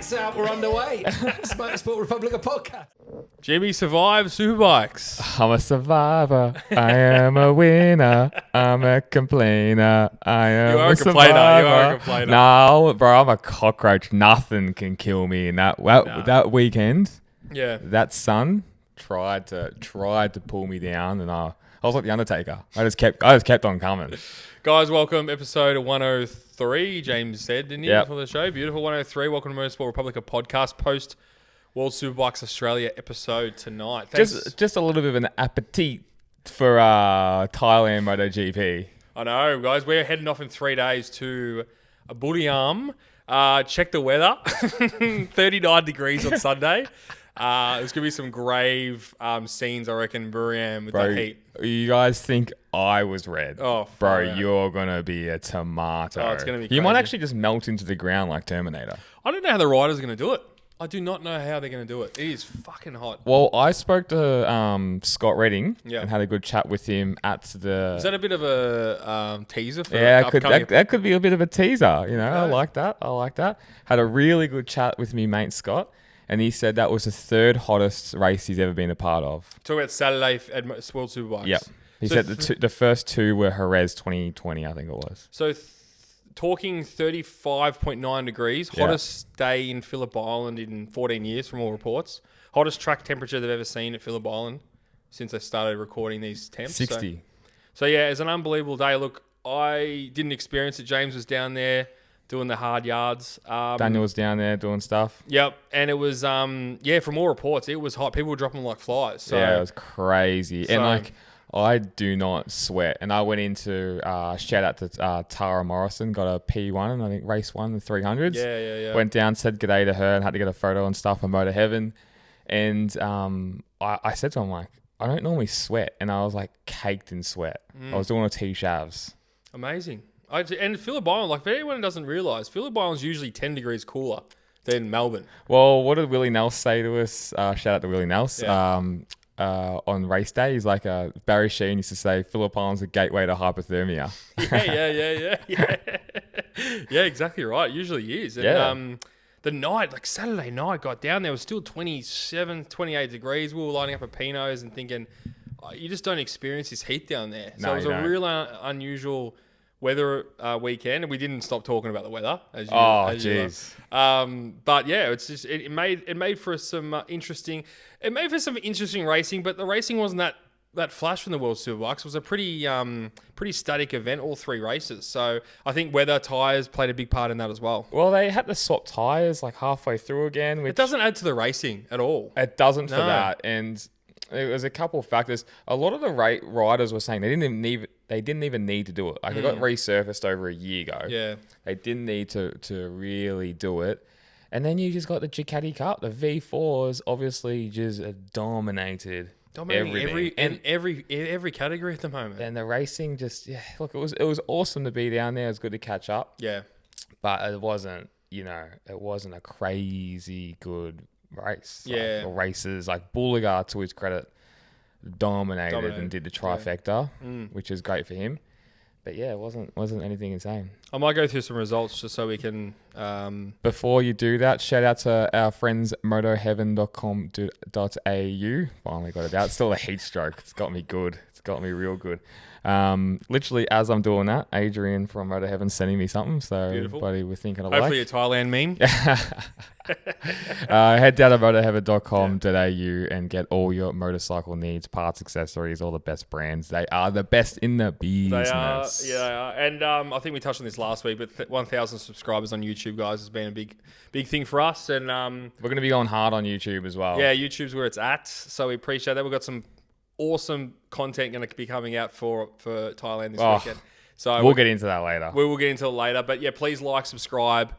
Lights out, we're underway. It's Motorsport Republica podcast. Jimmy survived Superbikes. I'm a survivor. I am a winner. I'm a complainer. I am You are a complainer. survivor. You are a complainer. No, bro, I'm a cockroach. Nothing can kill me. In that weekend, Yeah. that sun tried to pull me down, and I was like the Undertaker. I just kept on coming. Guys, welcome. Episode 103. James said, didn't he, Yep. before the show? Beautiful. 103. Welcome to Motorsport Republica podcast. Post World Superbikes Australia episode tonight. Thanks. Just a little bit of an appetite for Thailand MotoGP. I know, guys. We're heading off in 3 days to Buriram. Check the weather. 39 degrees on Sunday. There's going to be some grave scenes, I reckon, in Buriram with the heat. You guys think I was red? Oh, bro, yeah. you're gonna be a tomato. Oh, it's gonna be You might crazy. actually just melt into the ground like Terminator. I don't know how the riders are going to do it. I do not know how they're going to do it. It is fucking hot. Well, I spoke to Scott Redding Yeah. and had a good chat with him at the. Is that a bit of a teaser for Yeah, upcoming? that could be a bit of a teaser. You know, I Okay. like that. Had a really good chat with me mate Scott, and he said that was the third hottest race he's ever been a part of. Talk about Saturday at World Superbikes. Yep. He So said the first two were Jerez 2020, I think it was. So talking 35.9 degrees, Yeah. hottest day in Phillip Island in 14 years from all reports. Hottest track temperature they've ever seen at Phillip Island since they started recording these temps. 60. So yeah, it's an unbelievable day. Look, I didn't experience it. James was down there doing the hard yards. Daniel was down there doing stuff. Yep, and it was from all reports, it was hot. People were dropping like flies. So Yeah, it was crazy. So- And like, I do not sweat. And I went into, shout out to Tara Morrison, got a P1, I think race 1, the 300s. yeah. Went down, said g'day to her and had to get a photo and stuff on Motor Heaven. And I said to him, like, I don't normally sweat. And I was like caked in sweat. I was doing a T-shavs. Amazing. And Phillip Island, like for anyone who doesn't realise, Phillip Island's usually 10 degrees cooler than Melbourne. Well, what did Willie Nels say to us? Shout out to Willie Nels. Yeah. On race day, he's like, Barry Sheen used to say, Phillip Island's the gateway to hypothermia. Yeah. Yeah, exactly right. Usually is. And, Yeah. the night, like Saturday night, got down there, it was still 27, 28 degrees. We were lining up at Pino's and thinking, you just don't experience this heat down there. So No, it was you a don't. real weather weekend, and we didn't stop talking about the weather. As you jeez. But yeah, it's just it made for some interesting racing, but the racing wasn't that flash from the World Superbikes. It was a pretty static event, all three races. So I think weather, tyres played a big part in that as well. Well, they had to swap tyres like halfway through again, which It doesn't add to the racing at all. it doesn't for No. that. And there was a couple of factors. A lot of the riders were saying they didn't even need to do it. Like it got resurfaced over a year ago. Yeah. They didn't need to really do it. And then you just got the Ducati Cup. The V4s obviously just dominated everything. Every category at the moment. And the racing just, look, it was awesome to be down there. It was good to catch up. Yeah. But it wasn't a crazy good race. Yeah. Like, races like Bulligar, to his credit, dominated and did the trifecta, which is great for him. But yeah, it wasn't anything insane. I might go through some results just so we can. Before you do that, shout out to our friends motoheaven.com.au. Finally got it out. It's still a heat stroke. It's got me good. It's got me real good. Literally, as I'm doing that, Adrian from Motor Heaven sending me something. So, Beautiful. everybody, we're thinking of Hopefully, a Thailand meme. head down to motorheaven.com.au and get all your motorcycle needs, parts, accessories, all the best brands. They are the best in the business. They are. And I think we touched on this last week, but 1,000 subscribers on YouTube, guys, has been a big thing for us. And We're going to be going hard on YouTube as well. yeah, YouTube's where it's at. So we appreciate that. We've got some awesome content going to be coming out for Thailand this weekend. So We'll get into that later. we will get into it later. But yeah, please like, subscribe.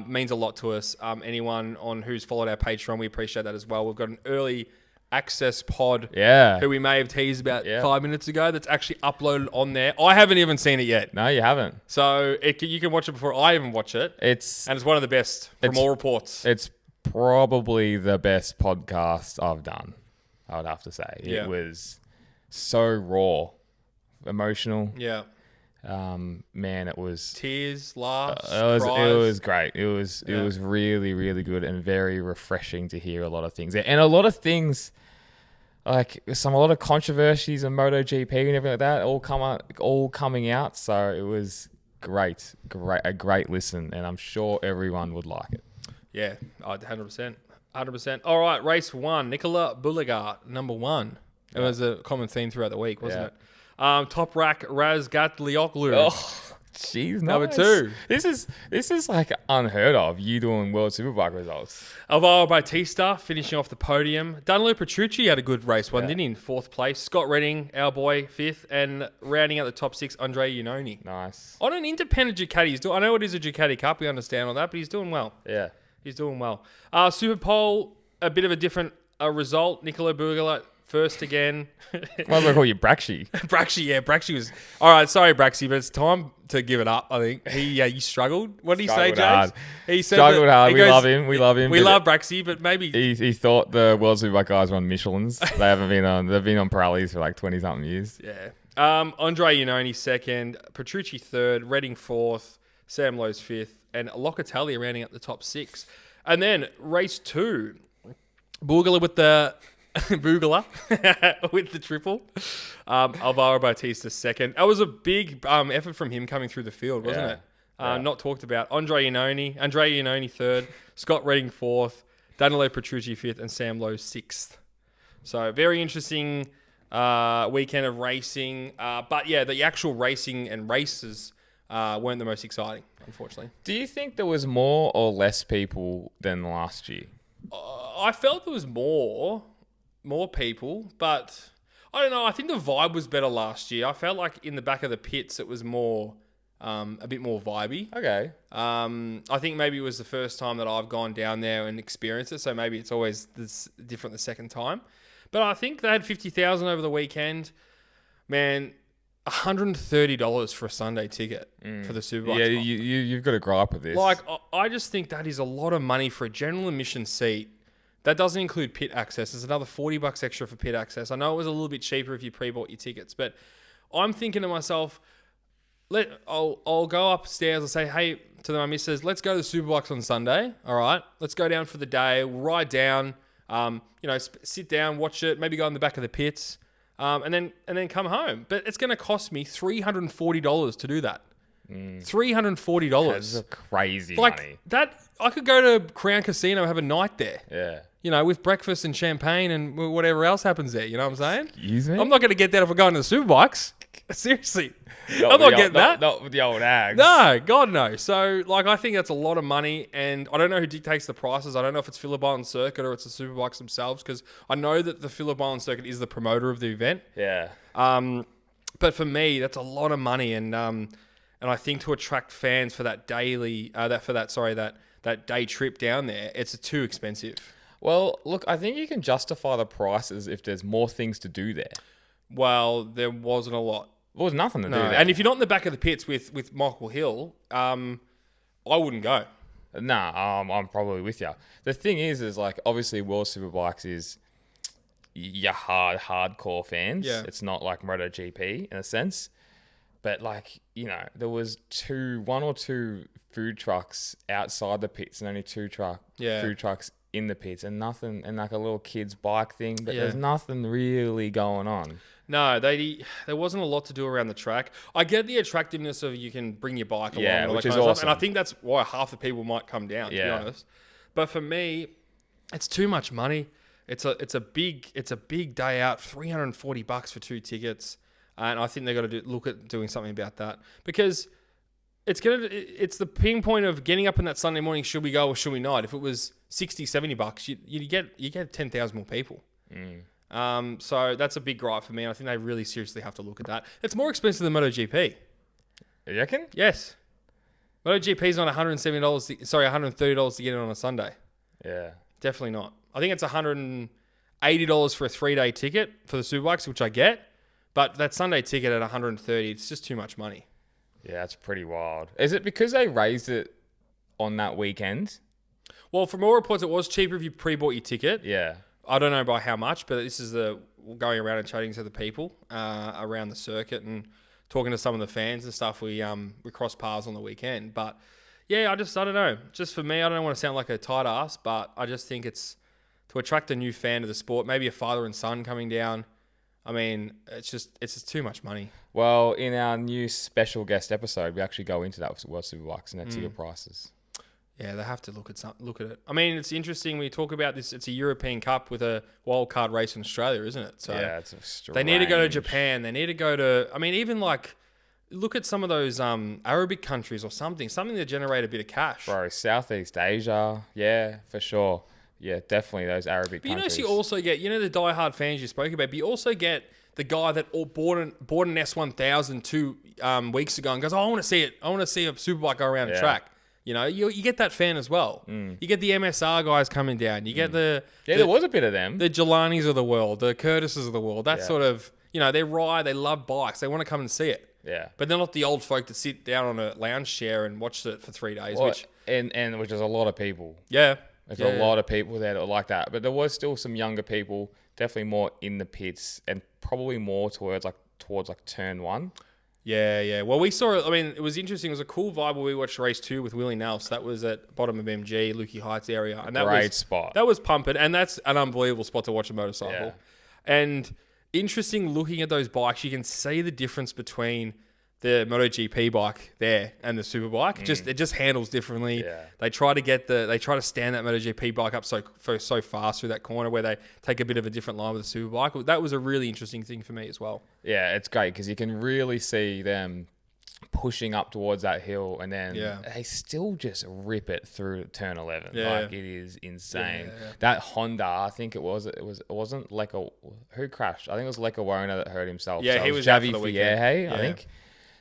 Means a lot to us. Anyone who's followed our Patreon, we appreciate that as well. We've got an early access pod who we may have teased about 5 minutes ago that's actually uploaded on there. I haven't even seen it yet. No, you haven't. So you can watch it before I even watch it. And it's one of the best from all reports. It's probably the best podcast I've done, I would have to say. Yeah. It was so raw, emotional. Yeah. Man, it was tears, laughs, it cries. was great. It was really, really good and very refreshing to hear a lot of things. And a lot of things, like a lot of controversies in MotoGP and everything like that, all coming out. So it was a great listen, and I'm sure everyone would like it. Yeah, 100%. 100%. All right, race 1, Nicola Bulligar, number 1. It was a common theme throughout the week, wasn't it? Top rack, Razgatlioglu. Oh, jeez, number nice. 2. This is like unheard of. You doing World Superbike results. Alvaro Bautista finishing off the podium. Danilo Petrucci had a good race one, didn't he? In 4th place. Scott Redding, our boy, 5th, and rounding out the top 6, Andre Iannone. Nice. On an independent Ducati, I know it is a Ducati Cup. We understand all that, but he's doing well. Yeah. He's doing well. Super Pole, a bit of a different result. Nicola Bulligar first again. Might as well call you Braxi. Braxi was... All right, sorry, Braxi, but it's time to give it up, I think. He struggled. What did he say, James? Hard. He said struggled hard. We love him. We love him. We love Braxi, but maybe... He thought the World Superbike guys were on Michelins. They haven't been on... They've been on Pirellis for like 20-something years. Yeah. Andre Iannone 2nd, Petrucci 3rd, Redding 4th, Sam Lowe's 5th, and Locatelli rounding up the top 6. And then race 2, Bulligar with the... Bulligar with the triple. Alvaro Bautista 2nd. That was a big effort from him coming through the field, wasn't it? Not talked about. Andre Iannone 3rd, Scott Redding 4th, Danilo Petrucci 5th, and Sam Lowe 6th. So very interesting weekend of racing. But yeah, the actual racing and races weren't the most exciting, unfortunately. Do you think there was more or less people than last year? I felt there was more people, but I don't know. I think the vibe was better last year. I felt like in the back of the pits, it was more, a bit more vibey. Okay. I think maybe it was the first time that I've gone down there and experienced it, so maybe it's always different the second time. But I think they had 50,000 over the weekend. Man, $130 for a Sunday ticket for the Superbike. Yeah, you've got to grow up with this. Like, I just think that is a lot of money for a general admission seat. That doesn't include pit access. There's another $40 extra for pit access. I know it was a little bit cheaper if you pre-bought your tickets, but I'm thinking to myself, I'll go upstairs and say, hey, to my missus, let's go to the Superbikes on Sunday. All right, let's go down for the day. We'll ride down, sit down, watch it, maybe go in the back of the pits, and then come home. But it's going to cost me $340 to do that. $340. That's crazy like money. That I could go to Crown Casino and have a night there. Yeah. With breakfast and champagne and whatever else happens there. You know what I'm saying? Excuse me? I'm not going to get that if we're going to the Superbikes. Seriously. I'm not getting that. Not with the old Ags. No, God no. So, I think that's a lot of money, and I don't know who dictates the prices. I don't know if it's Phillip Island Circuit or it's the Superbikes themselves, because I know that the Phillip Island Circuit is the promoter of the event. Yeah. But for me, that's a lot of money, and I think to attract fans for that that day trip down there, it's too expensive. Well, look, I think you can justify the prices if there's more things to do there. Well, there wasn't a lot. There was nothing to do there. And if you're not in the back of the pits with Michael Hill, I wouldn't go. Nah, I'm probably with you. The thing is like, obviously World Superbikes is your hardcore fans. Yeah. It's not like MotoGP in a sense. But there was one or two food trucks outside the pits and only two food trucks in the pits and nothing, and like a little kid's bike thing, but there's nothing really going on. No, there wasn't a lot to do around the track. I get the attractiveness of you can bring your bike along and all which that is kind of awesome. stuff, and I think that's why half the people might come down, to be honest. But for me, it's too much money. It's a big day out, $340 for 2 tickets. And I think they've got to look at doing something about that, because it's the pinpoint of getting up on that Sunday morning. Should we go or should we not? If it was $60-$70, you get 10,000 more people. So that's a big gripe for me. And I think they really seriously have to look at that. It's more expensive than MotoGP. You reckon? Yes. MotoGP is on $130 to get in on a Sunday. Yeah. Definitely not. I think it's $180 for a 3-day ticket for the Superbikes, which I get. But that Sunday ticket at $130, it's just too much money. Yeah, that's pretty wild. Is it because they raised it on that weekend? Well, from all reports, it was cheaper if you pre-bought your ticket. Yeah. I don't know by how much, but this is the going around and chatting to the people around the circuit and talking to some of the fans and stuff, we crossed paths on the weekend. But yeah, I don't know. Just for me, I don't want to sound like a tight ass, but I just think it's to attract a new fan to the sport, maybe a father and son coming down. I mean, it's just too much money. Well, in our new special guest episode, we actually go into that with World Superbikes and their ticket prices. Yeah, they have to look at it. I mean, it's interesting when you talk about this. It's a European Cup with a wild card race in Australia, isn't it? So yeah, it's strange. They need to go to Japan. They need to go to. I mean, even like look at some of those Arabic countries or something that generate a bit of cash. Bro, Southeast Asia, yeah, for sure. Yeah, definitely those Arabic countries. So you also get the diehard fans you spoke about, but you also get the guy that bought an S1000 2 weeks ago and goes, "Oh, I want to see it. I want to see a Superbike go around the track." You get that fan as well. You get the MSR guys coming down. You get there was a bit of them. The Jelanis of the world, the Curtises of the world. That sort of, they ride, they love bikes. They want to come and see it. Yeah. But they're not the old folk that sit down on a lounge chair and watch it for 3 days. Which is a lot of people. Yeah. There's a lot of people there that are like that. But there was still some younger people, definitely more in the pits and probably more towards turn 1. Yeah. Well, we saw it. I mean, it was interesting. It was a cool vibe when we watched race 2 with Willie Nelson. That was at bottom of MG, Lukey Heights area. And that Great spot. That was pumping. And that's an unbelievable spot to watch a motorcycle. Yeah. And interesting looking at those bikes, you can see the difference between the MotoGP bike there and the Superbike. It just handles differently. Yeah. They try to stand that MotoGP bike up so fast through that corner where they take a bit of a different line with the Superbike. That was a really interesting thing for me as well. Yeah, it's great because you can really see them pushing up towards that hill and then they still just rip it through turn 11. Yeah. Like it is insane. Yeah. That Honda, I think it wasn't Leka, who crashed? I think it was Leka Warner that hurt himself. Yeah, so he was out for the weekend. I think.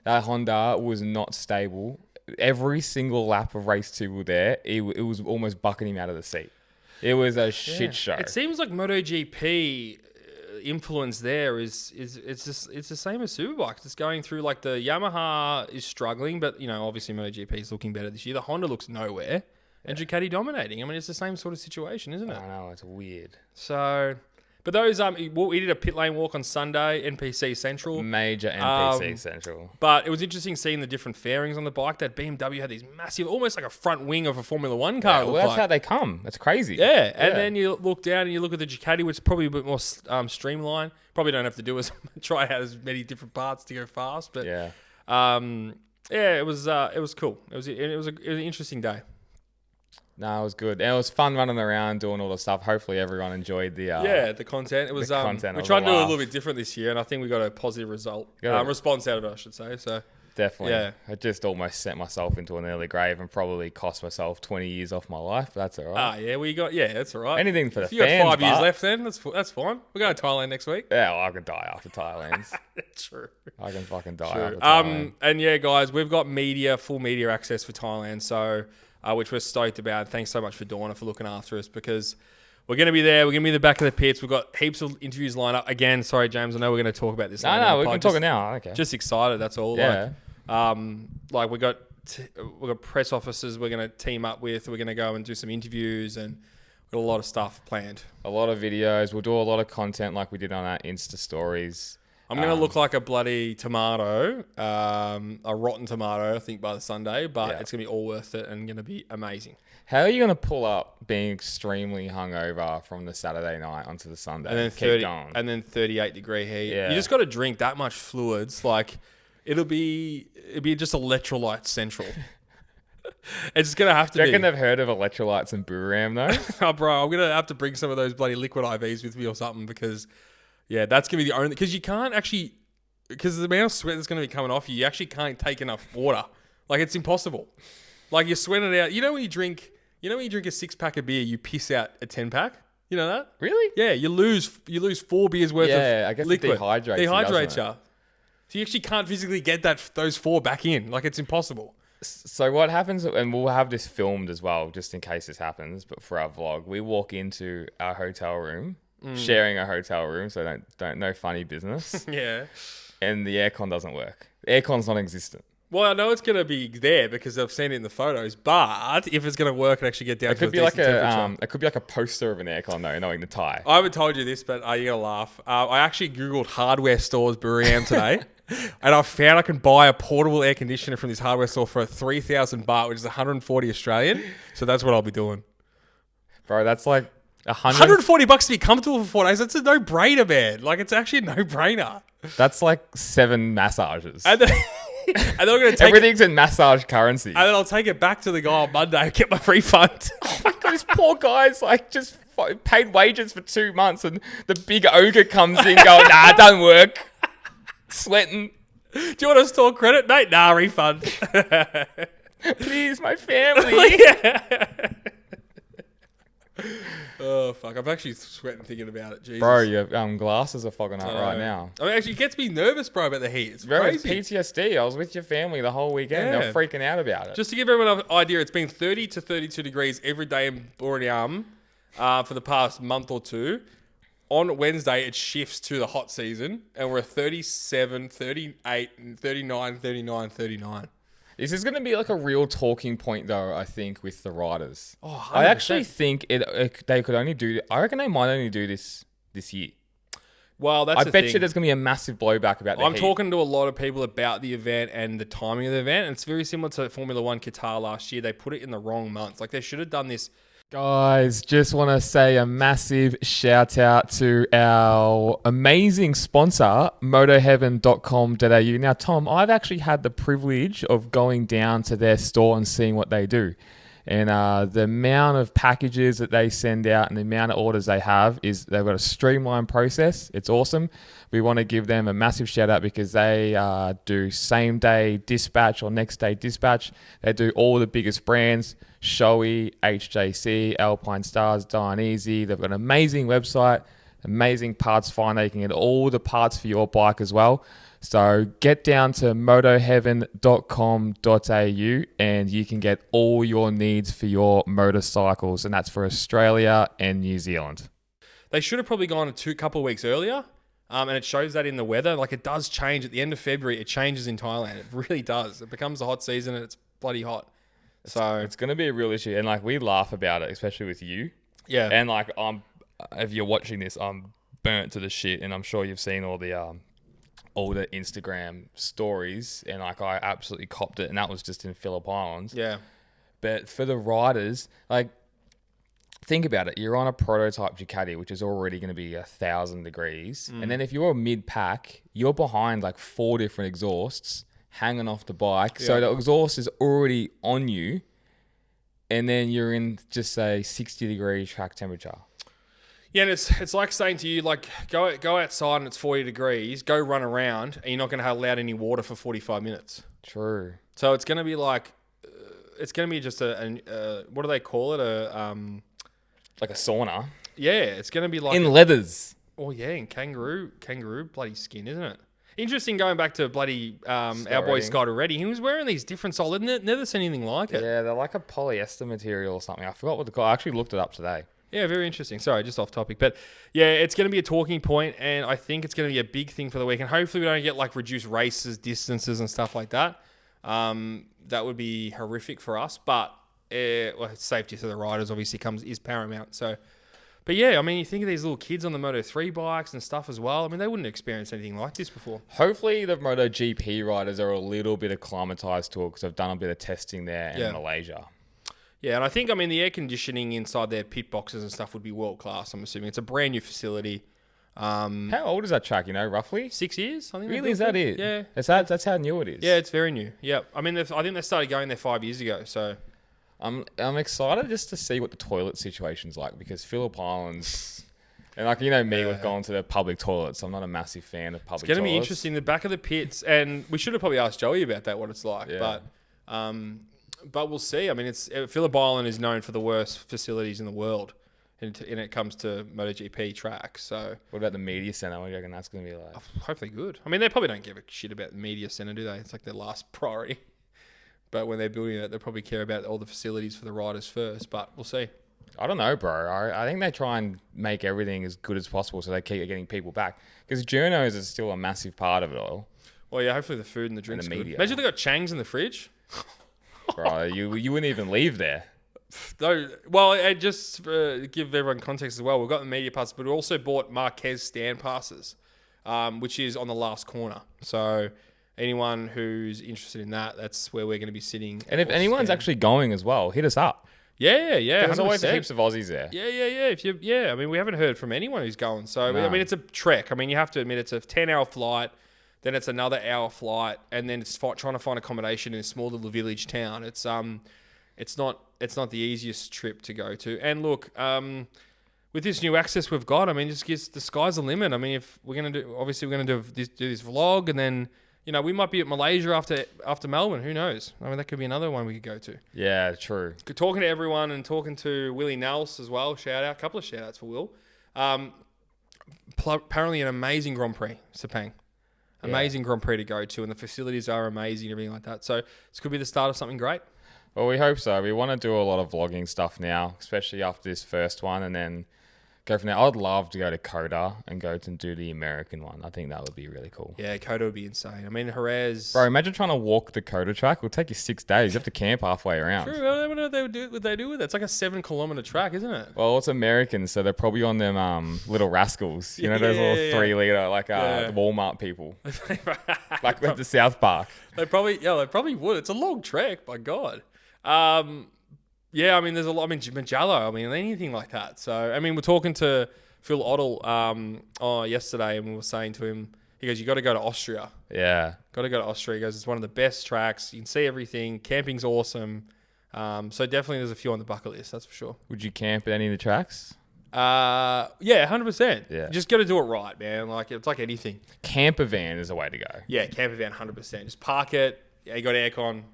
That Honda was not stable. Every single lap of race 2 were there. It was almost bucking him out of the seat. It was a shit show. It seems like MotoGP influence there is the same as Superbikes. It's going through like the Yamaha is struggling, but obviously MotoGP is looking better this year. The Honda looks nowhere, and Ducati dominating. I mean, it's the same sort of situation, isn't it? I know, it's weird. So. But those, we did a pit lane walk on Sunday, NPC Central. Major NPC Central. But it was interesting seeing the different fairings on the bike. That BMW had these massive, almost like a front wing of a Formula 1 car. Well, that's how they come. That's crazy. Yeah. And then you look down and you look at the Ducati, which is probably a bit more streamlined. Probably don't have to do try out as many different parts to go fast. But it was cool. It was an interesting day. No, it was good. And it was fun running around, doing all the stuff. Hopefully everyone enjoyed the content. It was content. We tried to do it a little bit different this year, and I think we got a positive response out of it, I should say. So definitely. Yeah. I just almost sent myself into an early grave and probably cost myself 20 years off my life. But that's all right. That's all right. Anything for the fans. You got 5 years left then, that's fine. We're going to Thailand next week. Yeah, well, I could die after Thailand. True. I can fucking die after Thailand. And yeah, guys, we've got full media access for Thailand, so which we're stoked about. Thanks so much for Dorna for looking after us because we're going to be there. We're going to be in the back of the pits. We've got heaps of interviews lined up. Again, sorry, James, I know we're going to talk about this. No, we can talk it now. Okay. Just excited, that's all. Yeah. We got press officers we're going to team up with. We're going to go and do some interviews and we've got a lot of stuff planned. A lot of videos. We'll do a lot of content like we did on our Insta stories. I'm going to look like a bloody tomato, a rotten tomato, I think, by the Sunday, but it's going to be all worth it and going to be amazing. How are you going to pull up being extremely hungover from the Saturday night onto the Sunday? And then keep going. And then 38-degree heat. Yeah. You just got to drink that much fluids. Like, it'll be just electrolyte central. It's going to have to be. Do you reckon they've heard of electrolytes and Booram, though? Oh, bro, I'm going to have to bring some of those bloody liquid IVs with me or something because... Yeah, that's going to be the only... Because you can't actually... Because the amount of sweat that's going to be coming off you actually can't take enough water. Like, it's impossible. Like, you're sweating it out. You know when you drink a 6-pack of beer, you piss out a 10-pack? You know that? Really? Yeah, you lose 4 beers worth of I guess liquid. It dehydrates you. So you actually can't physically get those 4 back in. Like, it's impossible. So what happens... And we'll have this filmed as well, just in case this happens, but for our vlog, we walk into our hotel room... sharing a hotel room, so don't no funny business. Yeah. And the aircon doesn't work. The aircon's not existent. Well, I know it's going to be there because I've seen it in the photos, but if it's going to work and actually get down to a decent temperature. It could be like a poster of an aircon though, knowing the Thai. I haven't told you this, but you're going to laugh. I actually Googled hardware stores Buriram today And I found I can buy a portable air conditioner from this hardware store for 3,000 baht, which is 140 Australian. So that's what I'll be doing. Bro, that's like 140 bucks to be comfortable for 4 days. That's a no-brainer, man. Like, it's actually a no-brainer. That's like 7 massages. And then I'm going to take everything's in massage currency. And then I'll take it back to the guy on Monday and get my refund. Oh my God, this poor guy's like just paid wages for 2 months, and the big ogre comes in going, nah, it doesn't work. Sweating. Do you want a store credit, mate? Nah, refund. Please, my family. Oh, fuck. I'm actually sweating thinking about it. Jesus. Bro, your glasses are fogging up right now. I mean, actually, it gets me nervous, bro, about the heat. It's Bro, crazy. it's PTSD. I was with your family the whole weekend. Yeah. They were freaking out about it. Just to give everyone an idea, it's been 30 to 32 degrees every day in Borneam for the past month or two. On Wednesday, it shifts to the hot season, and we're at 37, 38, 39, 39, 39. This is going to be like a real talking point, though, I think, with the riders. Oh, 100%. I actually think they could only do... I reckon they might only do this year. Well, that's I the bet thing. you there's going to be a massive blowback about the I'm heat. talking to a lot of people about the event and the timing of the event. And it's very similar to Formula One Qatar last year. They put it in the wrong months. Like, they should have done this. Guys, just want to say a massive shout out to our amazing sponsor, motoheaven.com.au. Now, Tom, I've actually had the privilege of going down to their store and seeing what they do. And the amount of packages that they send out and the amount of orders they have is they've got a streamlined process. It's awesome. We want to give them a massive shout out because they do same day dispatch or next day dispatch. They do all the biggest brands, Shoei, HJC, Alpine Stars, Dainese. They've got an amazing website, amazing parts finder. You can get all the parts for your bike as well. So get down to motoheaven.com.au and you can get all your needs for your motorcycles, and that's for Australia and New Zealand. They should have probably gone a couple of weeks earlier, and it shows that in the weather. Like, it does change at the end of February. It changes in Thailand. It really does. It becomes a hot season and it's bloody hot. So it's going to be a real issue, and like we laugh about it, especially with you. Yeah. And like if you're watching this, I'm burnt to the shit, and I'm sure you've seen all the Instagram stories, and like I absolutely copped it, and that was just in Phillip Island. Yeah. But for the riders, like, think about it. You're on a prototype Ducati, which is already going to be 1,000 degrees. And then if you're mid-pack, you're behind like 4 different exhausts hanging off the bike. Yeah. So the exhaust is already on you. And then you're in just say 60 degree track temperature. Yeah, and it's like saying to you, like, go outside and it's 40 degrees, go run around, and you're not going to have allowed any water for 45 minutes. True. So it's going to be like, it's going to be just what do they call it? Like a sauna. Yeah, it's going to be like... In leathers. Oh, yeah, in kangaroo bloody skin, isn't it? Interesting, going back to bloody our boy Scott already. He was wearing these different solid. Never seen anything like it. Yeah, they're like a polyester material or something. I forgot what I actually looked it up today. Yeah, very interesting. Sorry, just off topic. But yeah, it's going to be a talking point, and I think it's going to be a big thing for the week. And hopefully we don't get like reduced races, distances and stuff like that. That would be horrific for us. But safety for the riders obviously is paramount. So, but yeah, I mean, you think of these little kids on the Moto3 bikes and stuff as well. I mean, they wouldn't experience anything like this before. Hopefully the MotoGP riders are a little bit acclimatized to it because I've done a bit of testing there in Malaysia. Yeah, and I think, the air conditioning inside their pit boxes and stuff would be world class, I'm assuming. It's a brand new facility. How old is that track, roughly? 6 years, I think. Really, is that it? Yeah. That's how new it is? Yeah, it's very new. Yeah. I mean, I think they started going there 5 years ago, so... I'm excited just to see what the toilet situation's like, because Phillip Island's... And like, me with going to the public toilets, I'm not a massive fan of public toilets. It's going to be interesting, the back of the pits, and we should have probably asked Joey about that, what it's like. Yeah. But we'll see. I mean, Phillip Island is known for the worst facilities in the world when it comes to MotoGP tracks. So, what about the media centre? What do you reckon that's going to be like? Hopefully good. I mean, they probably don't give a shit about the media centre, do they? It's like their last priority. But when they're building it, they probably care about all the facilities for the riders first. But we'll see. I don't know, bro. I think they try and make everything as good as possible so they keep getting people back. Because journos is still a massive part of it all. Well, yeah, hopefully the food and the drinks are good. Imagine they got Changs in the fridge. Bro, you wouldn't even leave there. No, well, just give everyone context as well. We've got the media passes, but we also bought Marquez stand passes which is on the last corner. So anyone who's interested in that, that's where we're going to be sitting. And if anyone's actually going as well, hit us up. Yeah. There's always heaps of Aussies there. Yeah. I mean, we haven't heard from anyone who's going. So, I mean, it's a trek. I mean, you have to admit it's a 10-hour flight. Then it's another hour flight. And then it's trying to find accommodation in a small little village town. It's not the easiest trip to go to. And look, with this new access we've got, I mean, the sky's the limit. I mean, if we're going to do this vlog, and then, we might be at Malaysia after Melbourne. Who knows? I mean, that could be another one we could go to. Yeah, true. Talking to everyone and talking to Willie Nels as well. A couple of shout outs for Will. Apparently an amazing Grand Prix, Sepang. Amazing Grand Prix to go to, and the facilities are amazing and everything like that. So this could be the start of something great. Well, we hope so. We want to do a lot of vlogging stuff now, especially after this first one, and then go from there. I'd love to go to Coda and go to do the American one. I think that would be really cool. Yeah, Coda would be insane. I mean, Jerez... Bro, imagine trying to walk the Coda track. It would take you 6 days. You have to camp halfway around. True. I don't know what they do with it. It's like a 7-kilometer track, isn't it? Well, it's American, so they're probably on them little rascals. You know, those little 3-liter, the Walmart people. Like with the South Park. They probably would. It's a long trek, by God. Yeah, I mean, there's a lot. I mean, Magello, anything like that. So, I mean, we're talking to Phil Ottle yesterday, and we were saying to him, he goes, you got to go to Austria. Yeah. Got to go to Austria. He goes, it's one of the best tracks. You can see everything. Camping's awesome. So definitely there's a few on the bucket list, that's for sure. Would you camp at any of the tracks? Yeah, 100%. Yeah. You just got to do it right, man. It's like anything. Camper van is the way to go. Yeah, camper van, 100%. Just park it. Yeah, you got aircon.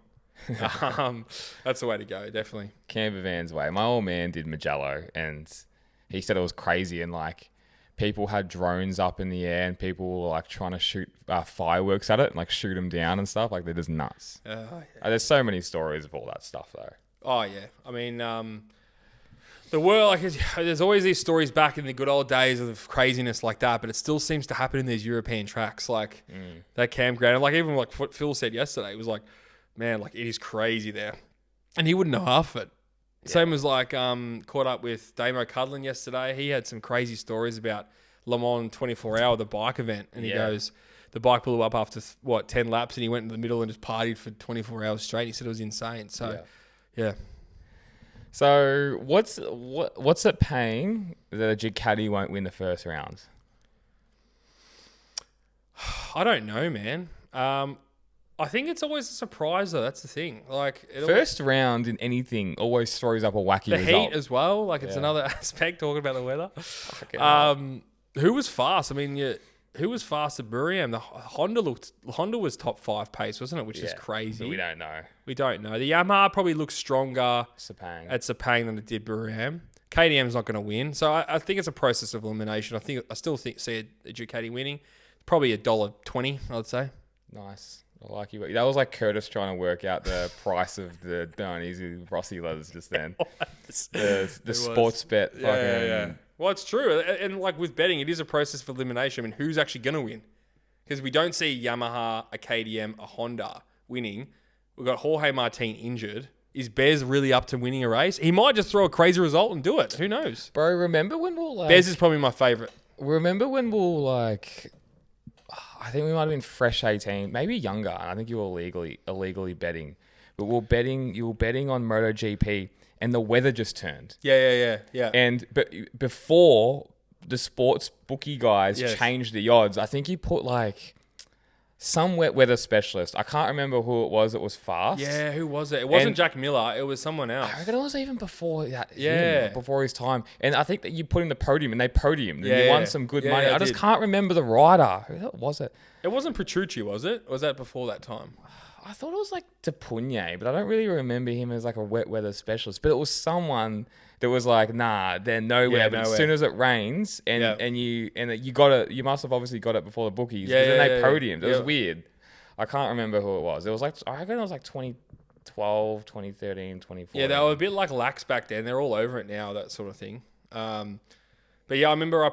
That's the way to go, definitely. Camper van's way. My old man did Magello, and he said it was crazy, and people had drones up in the air, and people were trying to shoot fireworks at it and shoot them down and stuff. They're just nuts. Yeah. There's so many stories of all that stuff though. Oh yeah, I mean, the world, there's always these stories back in the good old days of craziness like that, but it still seems to happen in these European tracks, that campground, and even what Phil said yesterday, it was man, it is crazy there. And he wouldn't know half of it. Yeah. Same as caught up with Damo Cudlin yesterday. He had some crazy stories about Le Mans 24-hour, the bike event. And he goes, the bike blew up after, 10 laps, and he went in the middle and just partied for 24 hours straight. He said it was insane. So, yeah. So, what's it paying that a Ducati won't win the first round? I don't know, man. I think it's always a surprise, though. That's the thing. First round in anything always throws up a wacky result. The heat as well. It's another aspect, talking about the weather. Who was fast? Who was fast at Buriram? Honda was top 5 pace, wasn't it? Which is crazy. But we don't know. The Yamaha probably looks stronger at Sepang than it did Buriram. KTM's not going to win. So I think it's a process of elimination. I still see a Ducati winning. Probably $1.20, I'd say. Nice. I like you. That was like Curtis trying to work out the price of the Dionysi Rossi leathers just then. The sports bet. Yeah. Well, it's true. And with betting, it is a process of elimination. Who's actually going to win? Because we don't see Yamaha, a KTM, a Honda winning. We've got Jorge Martin injured. Is Bez really up to winning a race? He might just throw a crazy result and do it. Who knows? Bro, remember when Bez is probably my favourite. Remember when I think we might have been fresh 18, maybe younger. And I think you were illegally betting. But you were betting on MotoGP, and the weather just turned. Yeah. And before the sports bookie guys changed the odds, I think he put some wet weather specialist. I can't remember who it was that was fast. Yeah, who was it? It wasn't Jack Miller. It was someone else. I reckon it was even before that. Yeah. Before his time. And I think that you put in the podium and they podiumed. And you won some good money. I just can't remember the rider. Who was it? It wasn't Petrucci, was it? Or was that before that time? I thought it was Depugne, but I don't really remember him as a wet weather specialist. But it was someone that was nah, they're nowhere. But as soon as it rains you must have obviously got it before the bookies. Then they podiumed. It was weird. I can't remember who it was. It was I reckon it was 2012, 2013, 2014. Yeah, they were a bit lax back then. They're all over it now, that sort of thing. But yeah, I remember I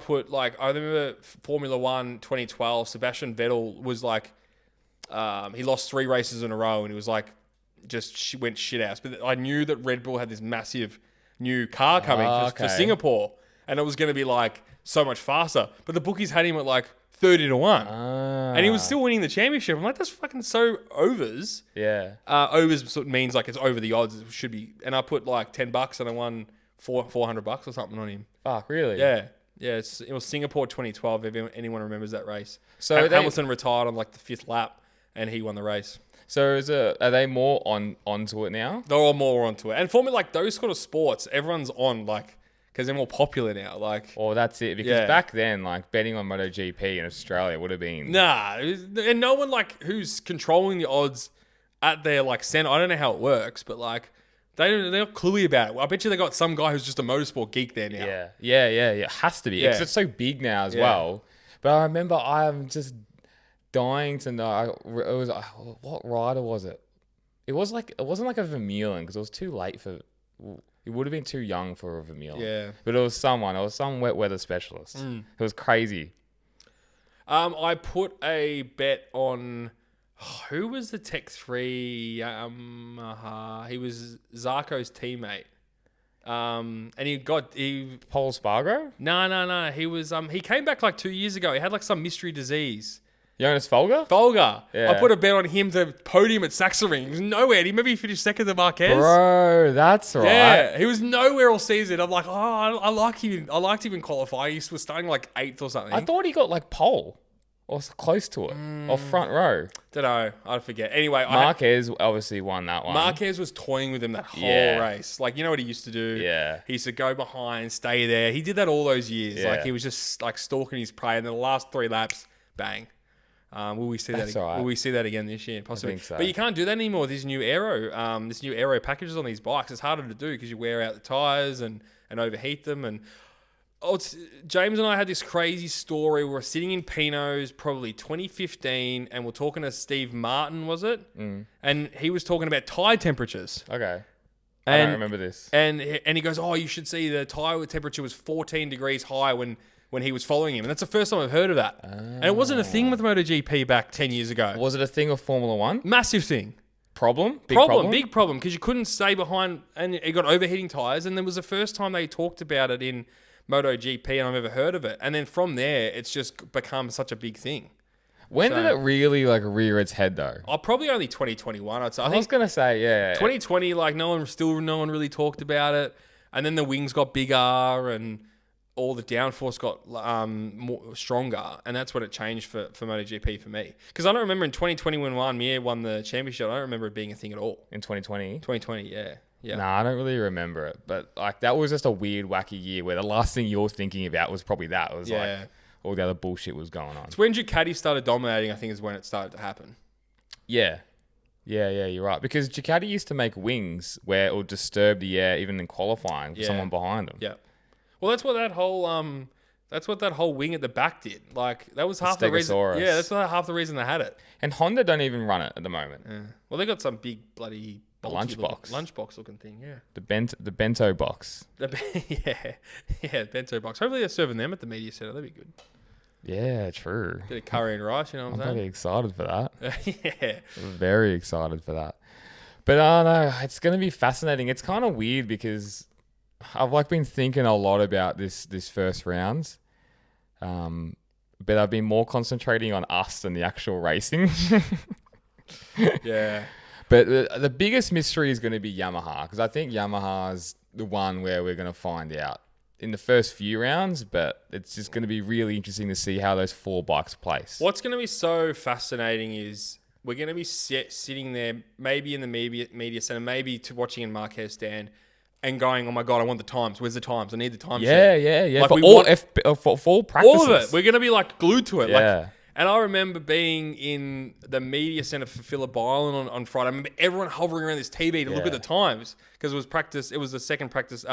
remember Formula 1 2012, Sebastian Vettel was he lost 3 races in a row and he was went shit ass. But I knew that Red Bull had this massive new car coming for Singapore, and it was going to be so much faster. But the bookies had him at 30-1. And he was still winning the championship. I'm like, that's fucking so overs. Yeah. Overs sort of means like it's over the odds. It should be. And I put like $10 and I won $400 or something on him. Fuck, really? Yeah. Yeah, it was Singapore 2012, if anyone remembers that race. So Hamilton retired on like the 5th lap and he won the race. So are they more onto it now? They're all more onto it. And for me, like those sort of sports, everyone's on like, because they're more popular now. Like, oh, that's it. Because back then, like betting on MotoGP in Australia would have been and no one like who's controlling the odds at their like center. I don't know how it works, but like they're not cluey about it. I bet you they got some guy who's just a motorsport geek there now. Yeah. It has to be. Yeah. Because it's so big now as well. But I remember I'm just dying to know. It was what rider was it? It wasn't like a Vermeulen because it was too late for. It would have been too young for a Vermeulen. Yeah. But it was some wet weather specialist. It was crazy. I put a bet on who was the Tech 3 he was Zarco's teammate. And he Paul Spargo? No. He was he came back like 2 years ago. He had like some mystery disease. Jonas Folger? Yeah. I put a bet on him to podium at Sachsenring. He was nowhere. Maybe he finished second to Marquez. Bro, that's right. Yeah, he was nowhere all season. I'm like, I like him. I liked him in qualifying. He was starting like 8th or something. I thought he got like pole or close to it or front row. Don't know. I forget. Anyway, Marquez obviously won that one. Marquez was toying with him that whole race. Like, you know what he used to do? Yeah. He used to go behind, stay there. He did that all those years. Yeah. Like, he was just like stalking his prey. And then the last 3 laps, bang. Will we see that? Right. Will we see that again this year? Possibly. I think so. But you can't do that anymore with these new aero packages on these bikes. It's harder to do because you wear out the tires and overheat them. And James and I had this crazy story. We were sitting in Pino's probably 2015, and we're talking to Steve Martin, was it? And he was talking about tire temperatures. Okay. I don't remember this. And he goes, oh, you should see the tire temperature was 14 degrees high when he was following him. And that's the first time I've heard of that. And it wasn't a thing with MotoGP back 10 years ago. Was it a thing with Formula One? Massive thing. Big problem? Big problem, because you couldn't stay behind and it got overheating tyres. And it was the first time they talked about it in MotoGP and I've ever heard of it. And then from there, it's just become such a big thing. When did it really like rear its head though? Probably only 2021, I'd say. I was going to say, yeah. 2020, like no one really talked about it. And then the wings got bigger and all the downforce got more stronger, and that's when it changed for MotoGP for me. Because I don't remember in 2020 when Mir won the championship, I don't remember it being a thing at all. In 2020? 2020, yeah. Nah, I don't really remember it. But like that was just a weird, wacky year where the last thing you're thinking about was probably that. It was like all the other bullshit was going on. It's when Ducati started dominating, I think, is when it started to happen. Yeah, you're right. Because Ducati used to make wings where it would disturb the air even in qualifying for someone behind them. Yeah. Well, that's what that whole wing at the back did. Like that was half the reason. Yeah, that's half the reason they had it. And Honda don't even run it at the moment. Yeah. Well, they got some big bloody lunchbox looking thing. Yeah. The bento box. Bento box. Hopefully they're serving them at the media center. That'd be good. Yeah, true. Bit of curry and rice. You know what I'm saying? I'm pretty excited for that. Yeah. Very excited for that. But I know it's going to be fascinating. It's kind of weird because I've like been thinking a lot about this first rounds, but I've been more concentrating on us than the actual racing. Yeah. But the biggest mystery is going to be Yamaha because I think Yamaha's the one where we're going to find out in the first few rounds, but it's just going to be really interesting to see how those 4 bikes place. What's going to be so fascinating is we're going to be sitting there, maybe in the media center, maybe watching in Marquez stand, and going, oh my God, I want the times. Where's the times? I need the times. Yeah. Like for all practices. All of it. We're going to be like glued to it. Yeah. Like, and I remember being in the media center for Phillip Island on Friday. I remember everyone hovering around this TV to look at the times because it was practice. It was the second practice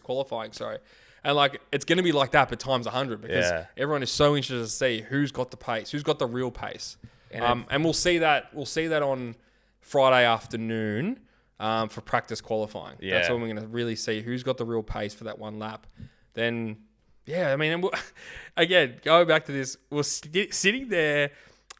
qualifying. Sorry. And like, it's going to be like that, but times 100 because everyone is so interested to see who's got the pace, who's got the real pace. And we'll see that on Friday afternoon. For practice qualifying. Yeah. That's when we're going to really see who's got the real pace for that one lap. Then, yeah, I mean, again, going back to this, we're sitting there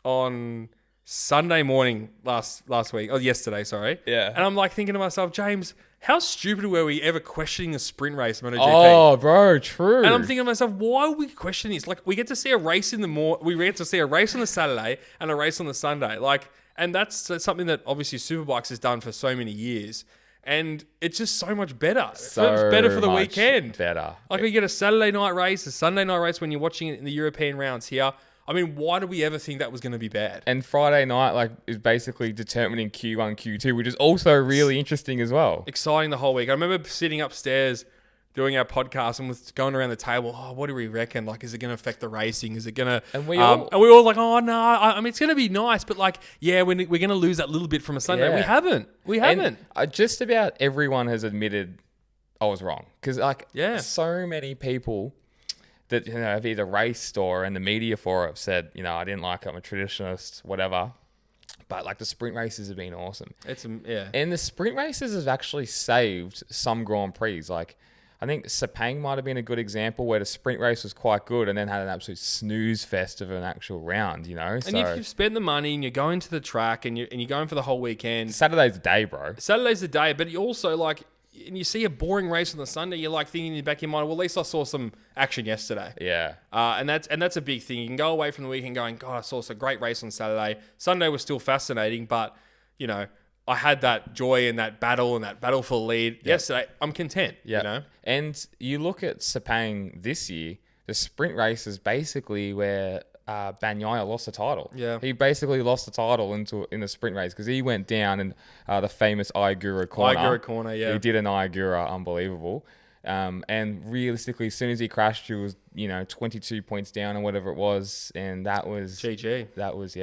on Sunday morning last week, or yesterday, sorry. Yeah. And I'm like thinking to myself, James, how stupid were we ever questioning a sprint race MotoGP? Oh, bro, true. And I'm thinking to myself, why are we questioning this? Like, we get to see a race we get to see a race on the Saturday and a race on the Sunday. Like, and that's something that obviously Superbikes has done for so many years. And it's just so much better. It's better for the weekend. Better. Like, we get a Saturday night race, a Sunday night race when you're watching it in the European rounds here. I mean, why did we ever think that was going to be bad? And Friday night, like, is basically determining Q1, Q2, which is also really interesting as well. Exciting the whole week. I remember sitting upstairs doing our podcast and was going around the table. Oh, what do we reckon? Like, is it going to affect the racing? Is it going to? And we all like, oh no. I mean, it's going to be nice, but like, yeah, we're going to lose that little bit from a Sunday. Yeah. We haven't. And just about everyone has admitted I was wrong because, like, so many people that have either raced or in the media for it have said, I didn't like it, I'm a traditionalist, whatever. But like the sprint races have been awesome. And the sprint races have actually saved some Grand Prix. Like, I think Sepang might have been a good example where the sprint race was quite good and then had an absolute snooze fest of an actual round, And if you've spent the money and you're going to the track and you're going for the whole weekend. Saturday's the day, bro. Saturday's the day, but you also like, and you see a boring race on the Sunday, you're like thinking in the back of your mind, well, at least I saw some action yesterday. Yeah. And that's a big thing. You can go away from the weekend going, God, I saw a great race on Saturday. Sunday was still fascinating, but, I had that joy and that battle for the lead yesterday. I'm content, And you look at Sepang this year, the sprint race is basically where Bagnaia lost the title. Yeah. He basically lost the title in the sprint race because he went down in the famous Aigura corner. Aigura corner, yeah. He did an Aigura, unbelievable. And realistically, as soon as he crashed, he was, 22 points down or whatever it was. And that was... GG. That was,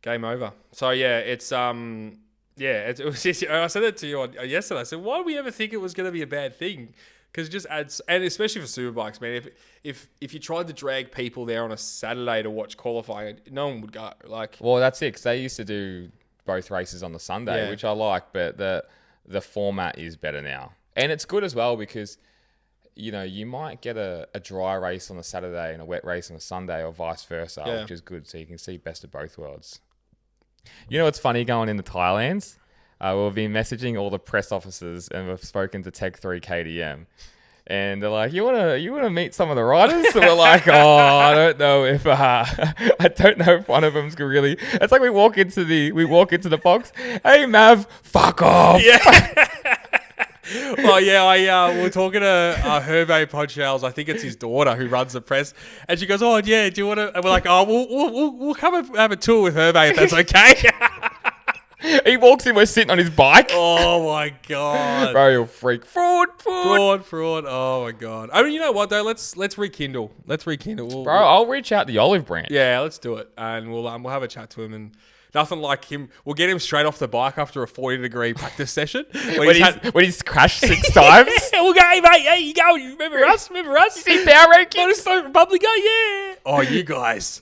game over. So, yeah, it's... it was just, I said it to you yesterday. I said, why do we ever think it was going to be a bad thing? Because it just adds, and especially for Superbikes, man. If you tried to drag people there on a Saturday to watch qualifying, no one would go. Like, well, that's it. Because they used to do both races on the Sunday, which I like, but the format is better now, and it's good as well because you might get a dry race on a Saturday and a wet race on a Sunday, or vice versa, which is good. So you can see best of both worlds. What's funny going into Thailand? We've been messaging all the press officers and we've spoken to Tech 3 KTM. And they're like, you wanna meet some of the riders? So we're like, I don't know if one of them's really. It's like we walk into the box. Hey Mav, fuck off. Yeah. Well, yeah, we're talking to Hervé Podchals. I think it's his daughter who runs the press, and she goes, "Oh, yeah, do you want to?" And we're like, "Oh, we'll come and have a tour with Hervé if that's okay." He walks in, we're sitting on his bike. Oh my god, bro, you'll freak. Fraud. Oh my god. I mean, you know what though? Let's rekindle. I'll reach out the Olive Branch. Yeah, let's do it, and we'll have a chat to him and. Nothing like him. We'll get him straight off the bike after a 40-degree practice session. When he's crashed 6 times. We'll go, hey, mate, how you going? Remember us? You see Power Rankings? Motorsport Republica? Yeah. Oh, you guys.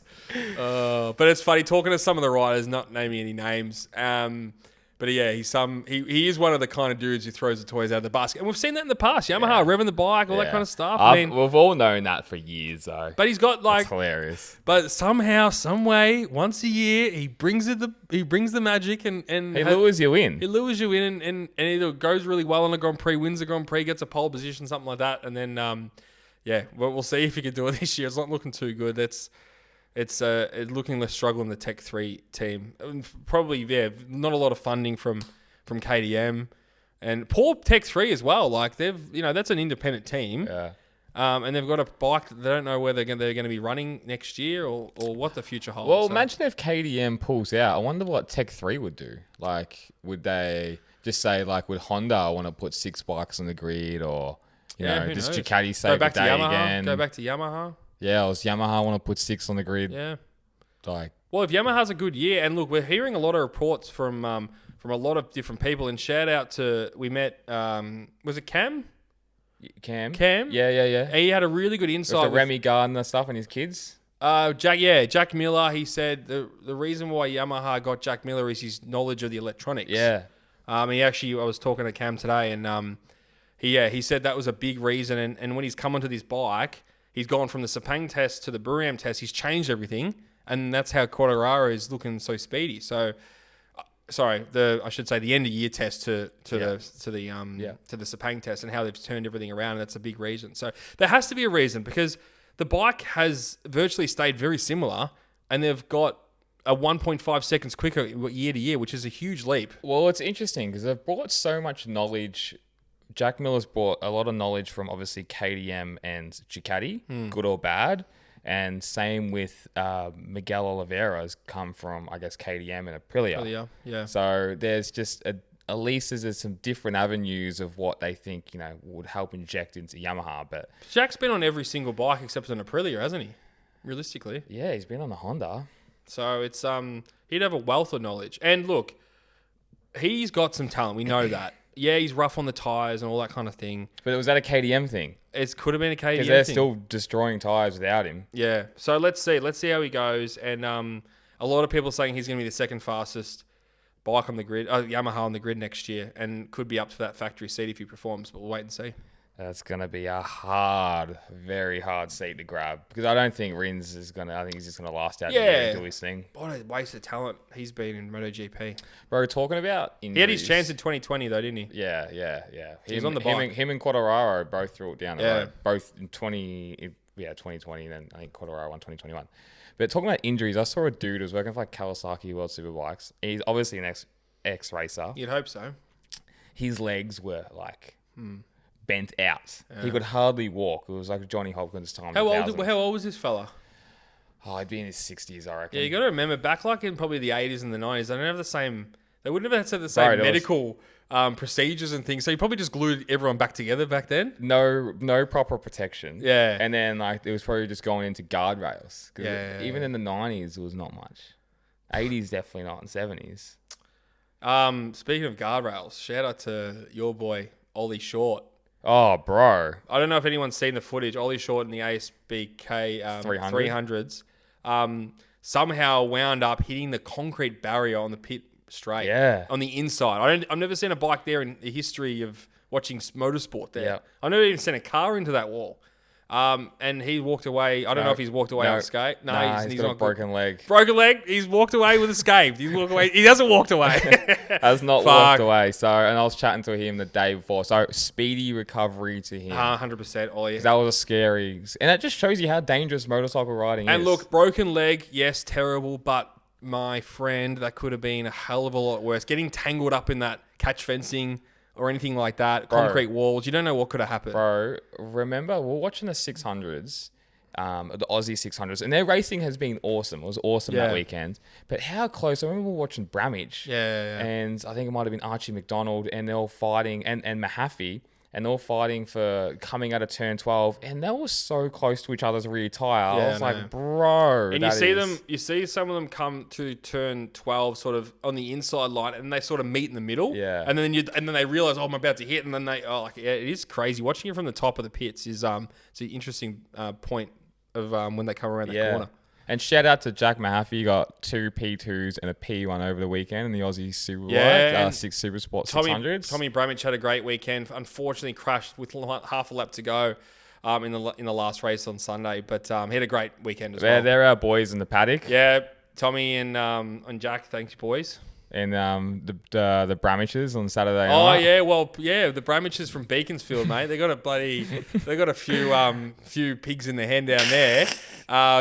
But it's funny talking to some of the riders, not naming any names. But yeah, he is one of the kind of dudes who throws the toys out of the basket. And we've seen that in the past. Yamaha, revving the bike, all that kind of stuff. I mean, we've all known that for years, though. But he's got like... It's hilarious. But somehow, some way, once a year, he brings the magic and he lures you in. He lures you in and either goes really well on a Grand Prix, wins the Grand Prix, gets a pole position, something like that. And then, we'll see if he can do it this year. It's not looking too good. It's looking less struggle in the Tech 3 team. Probably, not a lot of funding from KTM. And poor Tech 3 as well. Like, that's an independent team. Yeah. And they've got a bike that they don't know whether they're going to be running next year or what the future holds. Well, imagine if KTM pulls out. I wonder what Tech 3 would do. Like, would they just say, like, would Honda want to put 6 bikes on the grid or, just Ducati say go back to Yamaha again? Go back to Yamaha. Yeah, or does Yamaha want to put 6 on the grid? Yeah. Well, if Yamaha has a good year, and look, we're hearing a lot of reports from a lot of different people, and shout out to, we met, was it Cam? Cam? Yeah. He had a really good insight. With the Remy Gardner stuff and his kids? Jack Miller, he said the reason why Yamaha got Jack Miller is his knowledge of the electronics. Yeah. I was talking to Cam today, and he said that was a big reason, and when he's come onto this bike, he's gone from the Sepang test to the Buram test. He's changed everything, and that's how Quartararo is looking so speedy. So, I should say the end of year test to the Sepang test and how they've turned everything around. And that's a big reason. So there has to be a reason because the bike has virtually stayed very similar, and they've got a 1.5 seconds quicker year to year, which is a huge leap. Well, it's interesting because they've brought so much knowledge. Jack Miller's brought a lot of knowledge from obviously KTM and Ducati, good or bad. And same with Miguel Oliveira's come from, I guess, KTM and Aprilia. Yeah. So there's just at least there's some different avenues of what they think, would help inject into Yamaha. But Jack's been on every single bike except an Aprilia, hasn't he? Realistically. Yeah, he's been on the Honda. So it's he'd have a wealth of knowledge. And look, he's got some talent. We know that. Yeah, he's rough on the tyres and all that kind of thing. But was that a KTM thing? It could have been a KTM thing. Because they're still destroying tyres without him. Yeah. So let's see. Let's see how he goes. And a lot of people are saying he's going to be the second fastest bike on the grid, Yamaha on the grid next year, and could be up to that factory seat if he performs. But we'll wait and see. That's going to be a very hard seat to grab. Because I don't think Rins is going to... I think he's just going to last out the year and do his thing. What a waste of talent he's been in MotoGP. Bro, talking about injuries... He had his chance in 2020 though, didn't he? Yeah. He was on the bike. Him and Quartararo both threw it down the road. Both in 2020, and then I think Quartararo won 2021. But talking about injuries, I saw a dude who was working for Kawasaki World Superbikes. He's obviously an ex-racer. You'd hope so. His legs were bent out. Yeah. He could hardly walk. It was like Johnny Hopkins' time. How old was this fella? Oh, he'd be in his 60s, I reckon. Yeah, you got to remember, back in probably the 80s and the 90s, they don't have the same... They wouldn't have had the same medical procedures and things. So you probably just glued everyone back together back then. No proper protection. Yeah. And then it was probably just going into guardrails. Even in the 90s, it was not much. 80s definitely not, and 70s. Speaking of guardrails, shout out to your boy, Ollie Short. Oh, bro. I don't know if anyone's seen the footage. Ollie Short in the ASBK 300s somehow wound up hitting the concrete barrier on the pit straight. Yeah. On the inside. I've never seen a bike there in the history of watching motorsport there. Yeah. I've never even sent a car into that wall. And he walked away. I don't know if he's walked away unscathed. He's got a broken leg. Broken leg. He's walked away with unscathed. He's walked away. He hasn't walked away. Has not walked away. So, and I was chatting to him the day before. So, speedy recovery to him. 100%. Ollie. That was a scary, and that just shows you how dangerous motorcycle riding is. And look, broken leg, yes, terrible, but my friend, that could have been a hell of a lot worse. Getting tangled up in that catch fencing or anything like that, concrete walls. You don't know what could have happened. Bro, remember, we're watching the 600s, the Aussie 600s, and their racing has been awesome. It was awesome that weekend. But how close? I remember watching Bramage. Yeah. And I think it might have been Archie McDonald, and they're all fighting, and Mahaffey, and they're all fighting for coming out of turn 12, and they were so close to each other's rear tyre. I was like, bro. And you see some of them come to turn 12 sort of on the inside line, and they sort of meet in the middle. Yeah. And then they realise, I'm about to hit, and then it is crazy. Watching it from the top of the pits is it's an interesting point of when they come around the corner. And shout out to Jack Mahaffey. He got 2 P2s and a P1 over the weekend in the Aussie Superbike, 6 Supersport 600s. Tommy Bramage had a great weekend. Unfortunately, crashed with half a lap to go in the last race on Sunday. But he had a great weekend as well. They're our boys in the paddock. Yeah, Tommy and Jack, thanks, boys. And the Bramiches on Saturday night. Oh yeah, the Bramiches from Beaconsfield, mate. They got a few pigs in the hen down there.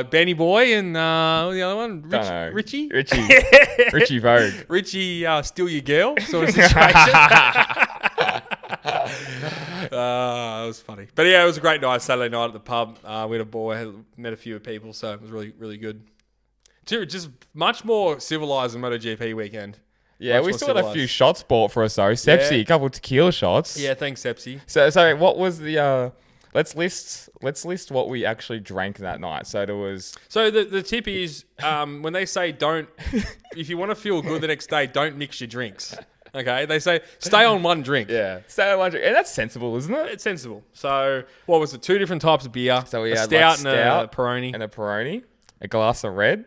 Benny Boy and the other one, Richie Vogue. Richie, steal your girl sort of situation. That was funny. But yeah, it was a great night Saturday night at the pub. We had a ball, met a few people, so it was really, really good. Just much more civilized than MotoGP weekend. Yeah, we still had a few shots bought for us though. Sepsi, a couple of tequila shots. Yeah, thanks, Sepsi. So what was the? Let's list what we actually drank that night. So there was. So the tip is when they say don't, if you want to feel good the next day, don't mix your drinks. Okay, they say stay on one drink. Yeah, stay on one drink, and that's sensible, isn't it? It's sensible. So what was it? 2 different types of beer. So we had stout and a Peroni. A glass of red,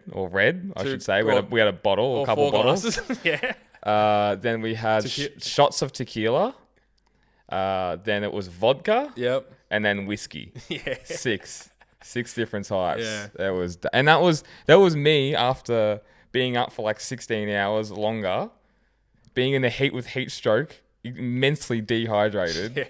I should say. We had a bottle, or a couple of bottles. Yeah. Then we had shots of tequila. Then it was vodka. Yep. And then whiskey. Yeah. 6. 6 different types. Yeah. That was me after being up for like 16 hours longer, being in the heat with heat stroke, immensely dehydrated.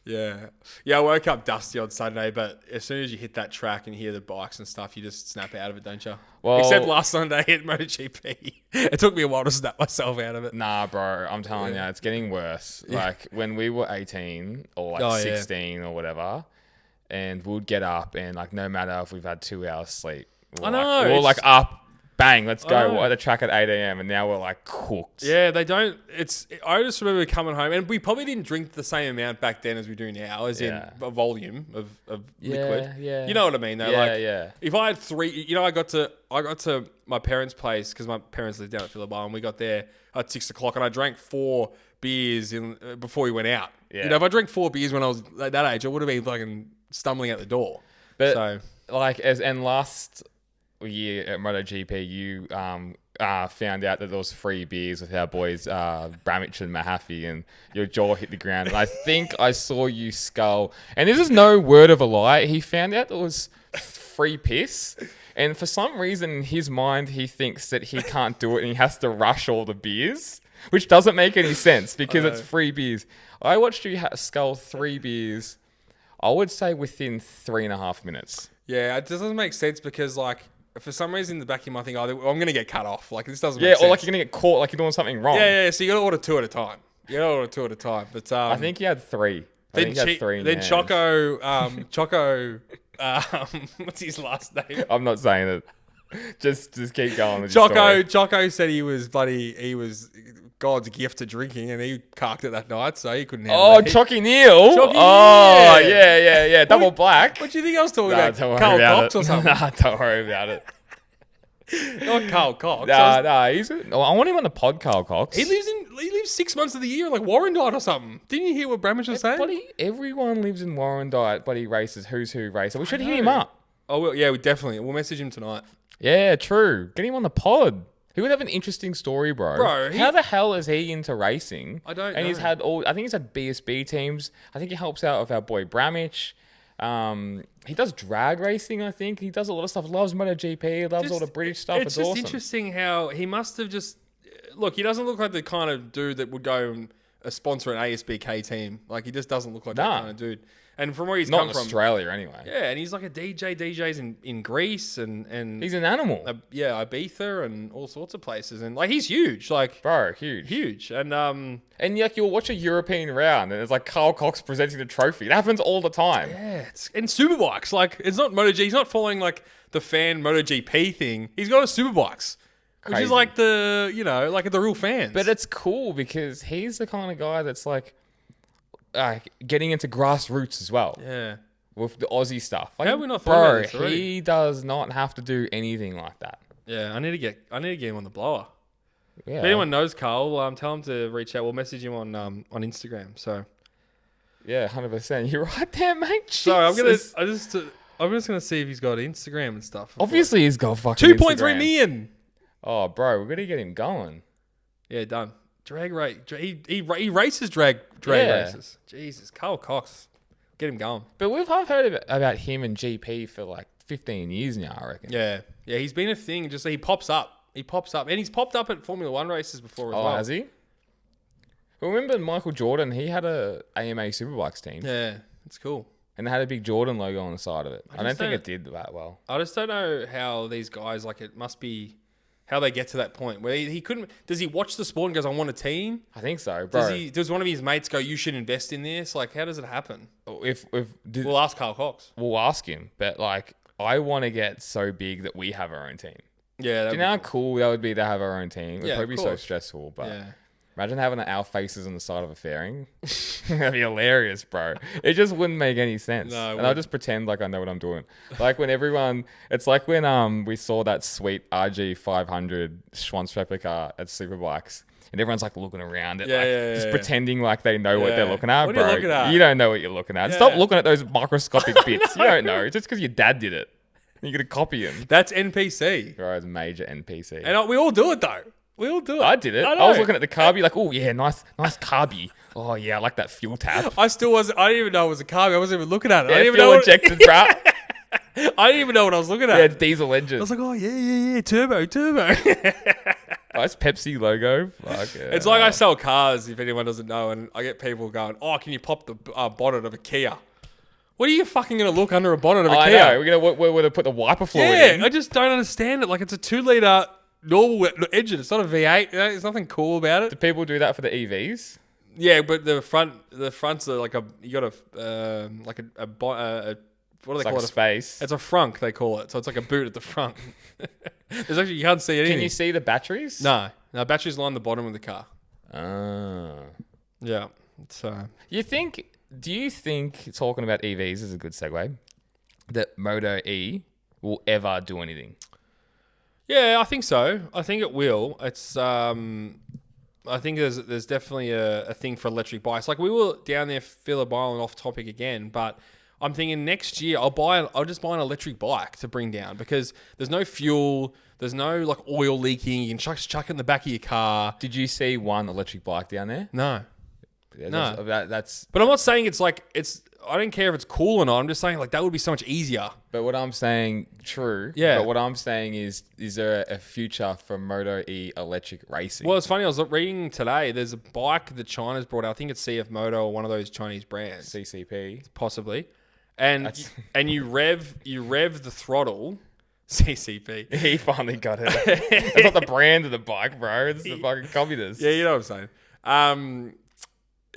Yeah. I woke up dusty on Sunday, but as soon as you hit that track and hear the bikes and stuff, you just snap out of it, don't you? Well, except last Sunday at MotoGP. It took me a while to snap myself out of it. Nah, bro, I'm telling you, it's getting worse. Like when we were 18 or like 16 or whatever, and we'd get up and like no matter if we've had 2 hours sleep, we're like up. Bang, let's go. We're at the track at 8 a.m. and now we're like cooked. Yeah, they don't. I just remember coming home and we probably didn't drink the same amount back then as we do now, as in a volume of liquid. Yeah. You know what I mean though? Yeah. If I had 3, I got to my parents' place because my parents lived down at Phillip Island. We got there at 6 o'clock and I drank 4 beers before we went out. Yeah. If I drank 4 beers when I was at that age, I would have been fucking stumbling out the door. But last year at MotoGP, you found out that there was free beers with our boys Bramich and Mahaffey, and your jaw hit the ground. And I think I saw you scull. And this is no word of a lie. He found out there was free piss, and for some reason in his mind he thinks that he can't do it and he has to rush all the beers, which doesn't make any sense because it's free beers. I watched you scull 3 beers, I would say within 3.5 minutes. Yeah, it doesn't make sense because like, for some reason in the back of my thing, I'm going to get cut off. Like, this doesn't make sense. Yeah, or like you're going to get caught like you're doing something wrong. Yeah. So you got to order 2 at a time. But I think you had 3. Then Choco, what's his last name? I'm not saying it. Just keep going with Choco said he was God's gift to drinking, and he carked it that night, so he couldn't handle it. Chocky Neal? Yeah. Double black. What do you think I was talking about? Carl Cox or something? Nah, don't worry about it. Not Carl Cox. I want him on the pod, Carl Cox. He lives 6 months of the year, like Warrandyte or something. Didn't you hear what Bramich was saying? Buddy, everyone lives in Warrandyte, but he races Who's Who racer. We should hit him up. Oh, we'll message him tonight. Yeah, true. Get him on the pod. He would have an interesting story, bro. How the hell is he into racing? I don't know. And I think he's had BSB teams. I think he helps out with our boy Bramich. He does drag racing, I think. He does a lot of stuff. Loves MotoGP. Loves all the British stuff. It's just awesome. Interesting how he must have just... Look, he doesn't look like the kind of dude that would go and sponsor an ASBK team. Like, he just doesn't look like that kind of dude. And from where he's come from... Not in Australia, anyway. Yeah, and he's like a DJ. DJs in Greece and... He's an animal. Ibiza and all sorts of places. And, like, he's huge. Like... Bro, huge. Huge. And like, you'll watch a European round and it's like Carl Cox presenting the trophy. It happens all the time. Yeah. And Superbikes. Like, it's not MotoGP. He's not following, like, the fan MotoGP thing. He's got a Superbikes. Crazy. Which is like like the real fans. But it's cool because he's the kind of guy that's like getting into grassroots as well. Yeah. With the Aussie stuff. Like, how have we not thought about this already? He does not have to do anything like that. Yeah, I need to get him on the blower. Yeah. If anyone knows Carl, tell him to reach out. We'll message him on Instagram. So. Yeah, 100%. You're right there, mate. Jesus. So I'm just gonna see if he's got Instagram and stuff. Obviously, he's got fucking 2.3 million. Oh, bro, we're gonna get him going. Yeah, done. Drag race. He races drag races. Jesus, Carl Cox, get him going. But I've heard about him and GP for like 15 years now, I reckon. Yeah, he's been a thing. Just he pops up, and he's popped up at Formula One races before as well. Oh, has he? Remember Michael Jordan? He had a AMA Superbikes team. Yeah, it's cool. And they had a big Jordan logo on the side of it. I don't think it did that well. I just don't know how these guys, like, it must be how they get to that point where he couldn't. Does he watch the sport and goes, "I want a team"? I think so, bro. Does one of his mates go, "You should invest in this"? Like, how does it happen? We'll ask Carl Cox. We'll ask him, but like, I want to get so big that we have our own team. Yeah, do you know how cool that would be to have our own team? It'd probably be so stressful, but. Yeah. Imagine having our faces on the side of a fairing. That'd be hilarious, bro. It just wouldn't make any sense. No, and I'll just pretend like I know what I'm doing. Like when it's like when we saw that sweet RG 500 Schwanz replica at Superbikes. And everyone's like looking around at just pretending like they know what they're looking at, what bro. Are you looking at? You don't know what you're looking at. Yeah. Stop looking at those microscopic bits. You don't know. Just because your dad did it. You're going to copy him. That's NPC. Bro, it's major NPC. And we all do it though. We all do it. I did it. I was looking at the carby like, oh yeah, nice carby. Oh yeah, I like that fuel tap. I didn't even know it was a carby. I wasn't even looking at it. Yeah, I didn't fuel even know injected, bro. I didn't even know what I was looking at. Yeah, diesel engine. I was like, oh, yeah, turbo. Oh, it's Pepsi logo. Fuck yeah. It's like I sell cars, if anyone doesn't know, and I get people going, oh, can you pop the bonnet of a Kia? What are you fucking going to look under a bonnet of a Kia? I know. We're going to put the wiper fluid in. Yeah, I just don't understand it. Like, it's a 2-litre normal engine. It's not a V8. You know, there's nothing cool about it. Do people do that for the EVs? Yeah, but the fronts are like you got a what do they call it? A space. It's a frunk, they call it. So it's like a boot at the front. There's actually, you can't see anything. Can you see the batteries? No, batteries line the bottom of the car. Ah. Yeah. So do you think talking about EVs is a good segue, that Moto E will ever do anything? Yeah, I think so. I think it will. It's I think there's definitely a thing for electric bikes. Like, we were down there, Phillip Island, off topic again, but I'm thinking next year I'll just buy an electric bike to bring down, because there's no fuel, there's no like oil leaking. You can chuck it in the back of your car. Did you see one electric bike down there? No. Yeah, No. That's. But I'm not saying I don't care if it's cool or not. I'm just saying, like, that would be so much easier. But what I'm saying, true. Yeah. But what I'm saying is there a future for Moto E electric racing? Well, it's funny. I was reading today. There's a bike that China's brought out. I think it's CF Moto or one of those Chinese brands. CCP. Possibly. And you rev the throttle. CCP. He finally got it. It's not the brand of the bike, bro. It's the fucking communist. Yeah, you know what I'm saying.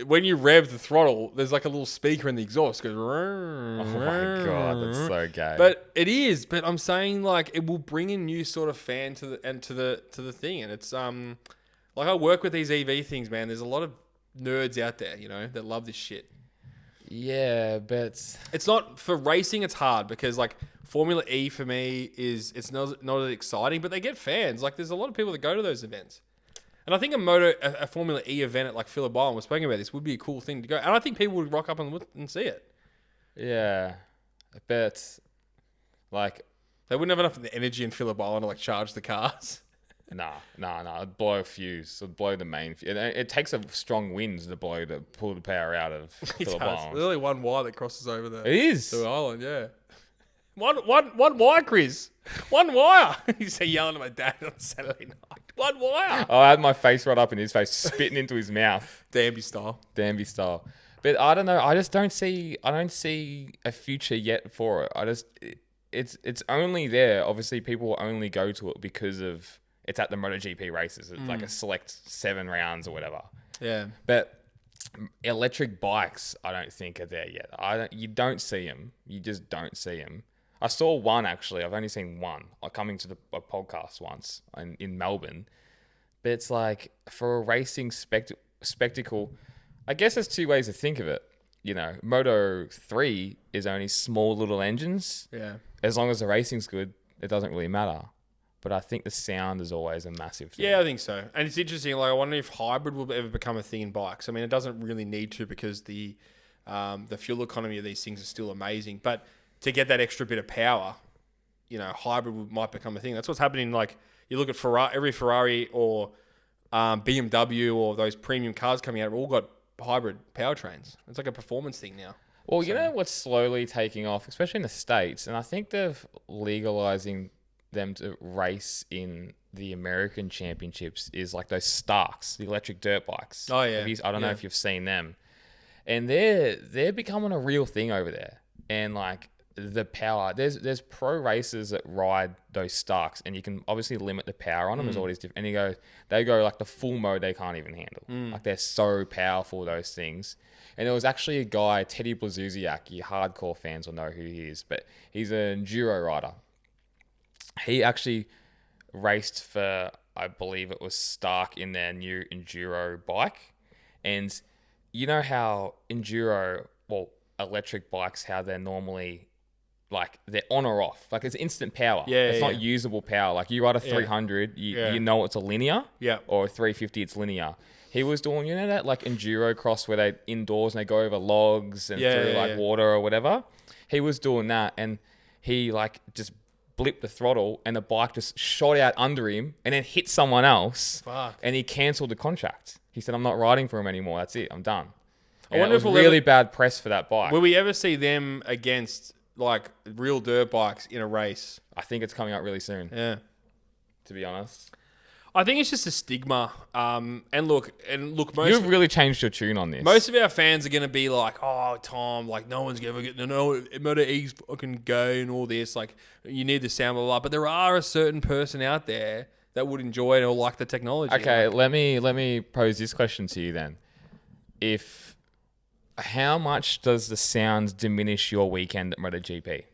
When you rev the throttle, there's like a little speaker in the exhaust. It goes, oh my God, that's so gay. But it is. But I'm saying, like, it will bring a new sort of fan to the thing. And it's like, I work with these EV things, man. There's a lot of nerds out there, you know, that love this shit. Yeah, but it's not for racing. It's hard because, like, Formula E for me it's not as exciting, but they get fans. Like, there's a lot of people that go to those events. And I think a Formula E event at like Phillip Island, we're speaking about this, would be a cool thing to go. And I think people would rock up and see it. Yeah, but like they wouldn't have enough energy in Phillip Island to like charge the cars. Nah. It'd blow a fuse. It'd blow the main fuse. It takes a strong wind to pull the power out of Phillip Island. There's only one wire that crosses over the island, yeah. One wire, Chris. One wire. He's yelling at my dad on Saturday night. One wire. I had my face right up in his face, spitting into his mouth. Danby style. But I don't know. I don't see a future yet for it. It's only there. Obviously, people will only go to it because of it's at the MotoGP races. It's like a select 7 rounds or whatever. Yeah. But electric bikes, I don't think are there yet. You don't see them. You just don't see them. I saw one, actually. I've only seen one. Coming to a podcast once in Melbourne. But it's like, for a racing spectacle, I guess there's 2 ways to think of it. You know, Moto 3 is only small little engines. Yeah. As long as the racing's good, it doesn't really matter. But I think the sound is always a massive thing. Yeah, I think so. And it's interesting. Like, I wonder if hybrid will ever become a thing in bikes. I mean, it doesn't really need to, because the fuel economy of these things is still amazing. But to get that extra bit of power, you know, hybrid might become a thing. That's what's happening. Like, you look at every Ferrari or BMW or those premium cars coming out have all got hybrid powertrains. It's like a performance thing now. Well, you know what's slowly taking off, especially in the States, and I think they're legalizing them to race in the American championships, is like those Starks, the electric dirt bikes. Oh, yeah. I don't know if you've seen them. And they're becoming a real thing over there. And like, the power, there's pro racers that ride those Starks, and you can obviously limit the power on them. There's all these different, and they go like the full mode they can't even handle. Like, they're so powerful, those things. And there was actually a guy, Teddy Blazusiak, you hardcore fans will know who he is, but he's an enduro rider. He actually raced for, I believe it was Stark, in their new enduro bike. And you know how electric bikes, how they're normally, like, they're on or off. Like, it's instant power. It's not usable power. Like, you ride a 300, you know it's a linear. Yeah. Or a 350, it's linear. He was doing, you know, that like enduro cross where they indoors and they go over logs and through water or whatever. He was doing that, and he like just blipped the throttle, and the bike just shot out under him and then hit someone else. Fuck. And he cancelled the contract. He said, "I'm not riding for him anymore. That's it. I'm done." I wonder if it was really bad press for that bike. Will we ever see them against like real dirt bikes in a race. I think it's coming up really soon. Yeah. To be honest. I think it's just a stigma. And look, You've really changed your tune on this. Most of our fans are going to be like, "Oh, Tom, like no one's ever getting to know Moto E's fucking gay and all this. Like you need the sound, blah, blah, blah." But there are a certain person out there that would enjoy it or like the technology. Okay, let me pose this question to you then. How much does the sound diminish your weekend at MotoGP?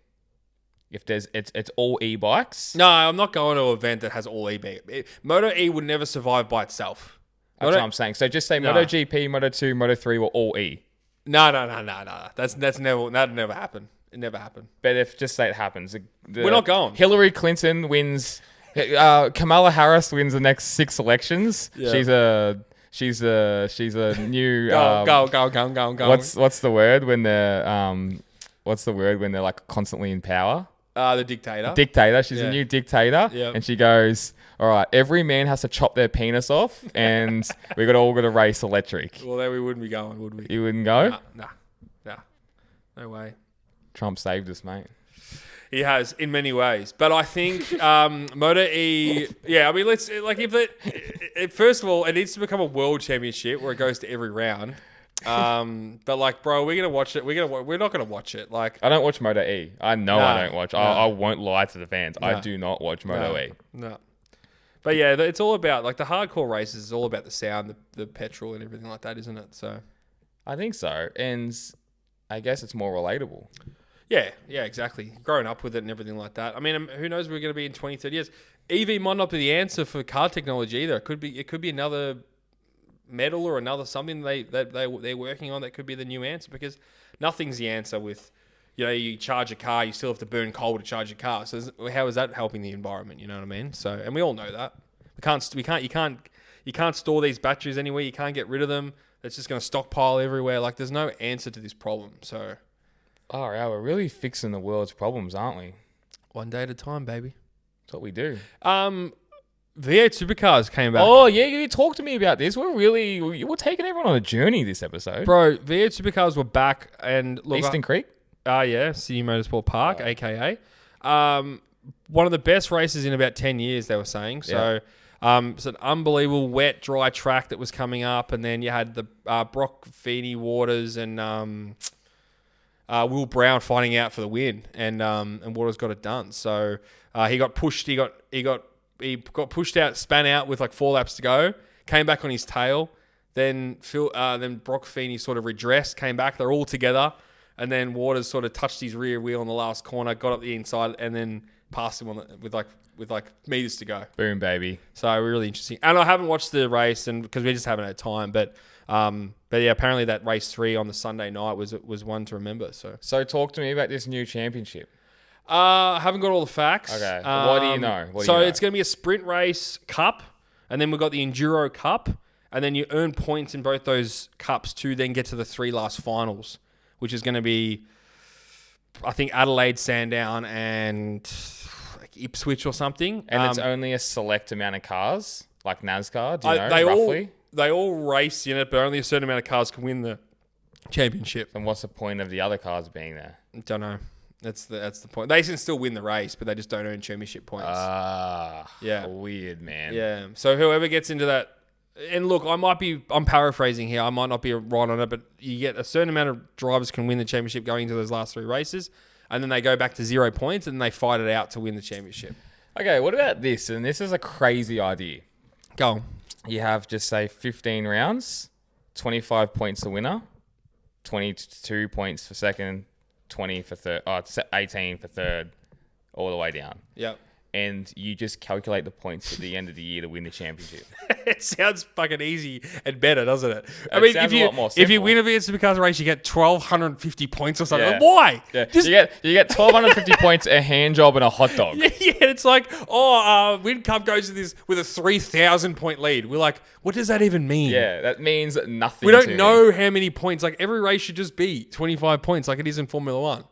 If it's all e-bikes? No, I'm not going to an event that has all e-bike. Moto E would never survive by itself. That's what I'm saying. So just say MotoGP, Moto2, Moto3 were all e. No. That'd never happen. It never happened. But if just say it happens, we're not going. Hillary Clinton wins. Kamala Harris wins the next 6 elections. Yeah. She's a new. Go. What's the word when they're like constantly in power? The dictator. Dictator. She's a new dictator. Yep. And she goes, all right, every man has to chop their penis off and we all got to race electric. Well, then we wouldn't be going, would we? You wouldn't go? Nah. No way. Trump saved us, mate. He has in many ways. But I think Moto E, I mean, let's, like, first of all, it needs to become a world championship where it goes to every round. But like, bro, we're gonna watch it. We're not gonna watch it. Like, I don't watch Moto E. I don't watch. I won't lie to the fans. I do not watch Moto E. No. But yeah, it's all about like the hardcore races. Is all about the sound, the petrol, and everything like that, isn't it? So, I think so, and I guess it's more relatable. Yeah, exactly. Growing up with it and everything like that. I mean, who knows where we're going to be in 20, 30 years. EV might not be the answer for car technology either. It could be another metal or another something they're working on that could be the new answer, because nothing's the answer with, you charge a car, you still have to burn coal to charge a car. So how is that helping the environment? You know what I mean? So, and we all know that. You can't store these batteries anywhere. You can't get rid of them. It's just going to stockpile everywhere. Like, there's no answer to this problem. So, we're really fixing the world's problems, aren't we? One day at a time, baby. That's what we do. V8 Supercars came back. Oh, yeah, you talked to me about this. We're taking everyone on a journey this episode. Bro, V8 Supercars were back, and look, Eastern Creek? City Motorsport Park, aka. One of the best races in about 10 years, they were saying. So, it's an unbelievable wet, dry track that was coming up, and then you had the Brock Feeney Waters and Will Brown fighting out for the win, and Waters got it done. So he got pushed. He got pushed out, span out with like 4 laps to go. Came back on his tail. Then Brock Feeney sort of redressed, came back. They're all together, and then Waters sort of touched his rear wheel in the last corner, got up the inside, and then passed him with like meters to go. Boom, baby. So really interesting. And I haven't watched the race, and because we just haven't had time, but yeah, apparently that race 3 on the Sunday night was one to remember. So talk to me about this new championship. I haven't got all the facts. Okay. What do you know? It's going to be a sprint race cup, and then we've got the Enduro Cup, and then you earn points in both those cups to then get to the 3 last finals, which is going to be, I think, Adelaide, Sandown, and Ipswich or something. And it's only a select amount of cars, like NASCAR, do you know, roughly? They all race in it, but only a certain amount of cars can win the championship. And what's the point of the other cars being there? Don't know. That's the point. They can still win the race, but they just don't earn championship points. Yeah. Weird, man. Yeah. So whoever gets into that, and look, I'm paraphrasing here. I might not be right on it, but you get a certain amount of drivers can win the championship going into those last 3 races, and then they go back to 0 points and they fight it out to win the championship. Okay, what about this? And this is a crazy idea. Go on. You have just say 15 rounds, 25 points the winner, 22 points for second, 20 for third, 18 for third, all the way down. Yep. And you just calculate the points at the end of the year to win the championship. It sounds fucking easy and better, doesn't it? I mean, if you win a V8 Supercars race, you get 1,250 points or something. Yeah. Like, why? Yeah. You get 1,250 points, a hand job, and a hot dog. Yeah, it's like, Win Cup goes to this with a 3,000 point lead. We're like, what does that even mean? Yeah, that means nothing. We don't know how many points. Like, every race should just be 25 points, like it is in Formula One.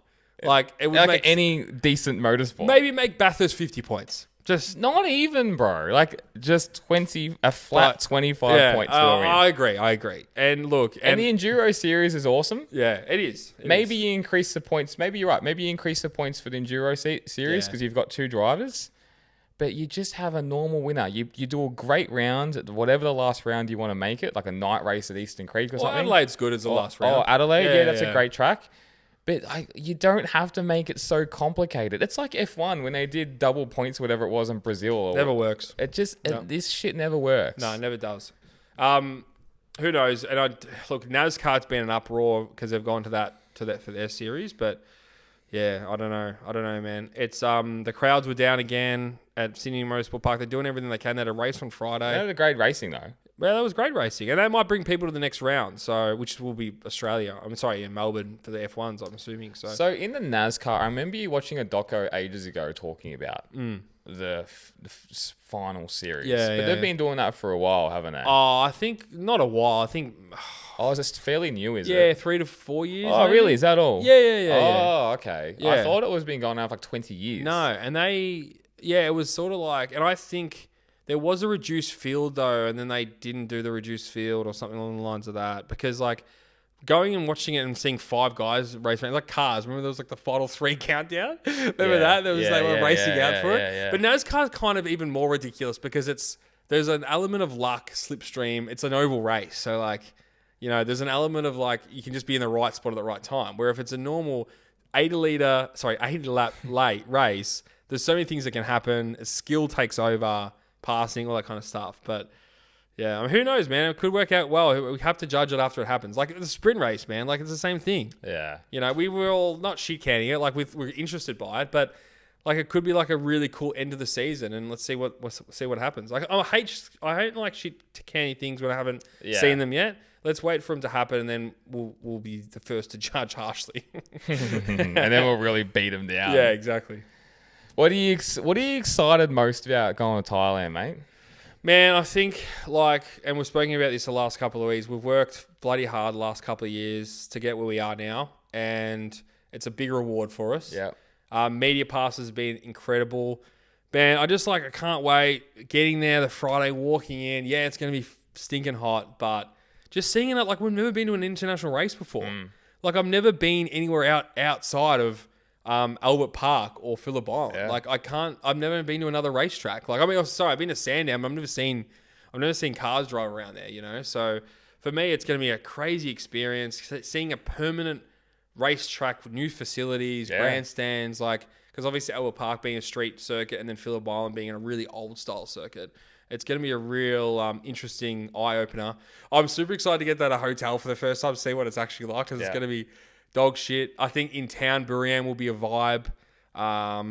Like, it would make any decent motorsport. Maybe make Bathurst 50 points. Just not even, bro. Like just a flat 25 points for the win. I agree. And look, and the Enduro series is awesome. Yeah, it is. Maybe you increase the points. Maybe you're right. Maybe you increase the points for the Enduro series because you've got 2 drivers. But you just have a normal winner. You do a great round, whatever the last round you want to make it, like a night race at Eastern Creek or something. Adelaide's good as the last round. Oh, Adelaide, that's a great track. But you don't have to make it so complicated. It's like F1 when they did double points, whatever it was in Brazil. Never works. This shit never works. No, it never does. Who knows? And look, NASCAR's been an uproar because they've gone to that for their series. But yeah, I don't know, man. It's the crowds were down again at Sydney Motorsport Park. They're doing everything they can. They had a race on Friday. They had a great racing though. Well, that was great racing, and that might bring people to the next round. So, which will be Australia. In Melbourne for the F1s. I'm assuming. So in the NASCAR, I remember you watching a doco ages ago talking about the final series. But they've been doing that for a while, haven't they? Oh, I think not a while. I think. Oh, it's fairly new, is it? Yeah, 3 to 4 years. Oh, maybe? Really? Is that all? Yeah. Oh, okay. Yeah. I thought it was been going on for like 20 years. No, and it was sort of like, and I think. There was a reduced field though, and then they didn't do the reduced field or something along the lines of that because like going and watching it and seeing 5 guys race around, like cars. Remember there was like the final 3 countdown? Remember that? There was they were racing out for it. Yeah. But NASCAR's kind of even more ridiculous because there's an element of luck, slipstream. It's an oval race, so like there's an element of like you can just be in the right spot at the right time. Where if it's a normal 80 lap late race, there's so many things that can happen. Skill takes over. Passing, all that kind of stuff. But yeah, I mean, who knows, man? It could work out well. We have to judge it after it happens. Like the sprint race, man. Like it's the same thing. Yeah. We were all not shit canning it. Like we're interested by it, but like it could be like a really cool end of the season. And let's see what happens. Like I hate like shit canny things when I haven't seen them yet. Let's wait for them to happen, and then we'll be the first to judge harshly. And then we'll really beat them down. Yeah, exactly. What are you excited most about going to Thailand, mate? Man, I think and we've spoken about this the last couple of weeks. We've worked bloody hard the last couple of years to get where we are now, and it's a big reward for us. Yeah. Media Pass has been incredible. Man, I can't wait getting there the Friday, walking in. Yeah, it's going to be stinking hot, but just seeing it, like we've never been to an international race before. Like I've never been anywhere outside of Albert Park or Phillip Island. Yeah. Like I've never been to another racetrack. Like I've been to Sandown, but I've never seen cars drive around there, So for me, it's going to be a crazy experience seeing a permanent racetrack with new facilities, grandstands, because obviously Albert Park being a street circuit and then Phillip Island being a really old style circuit. It's going to be a real interesting eye-opener. I'm super excited to get that at a hotel for the first time, see what it's actually like, because it's going to be dog shit. I think in town, Buriram will be a vibe. I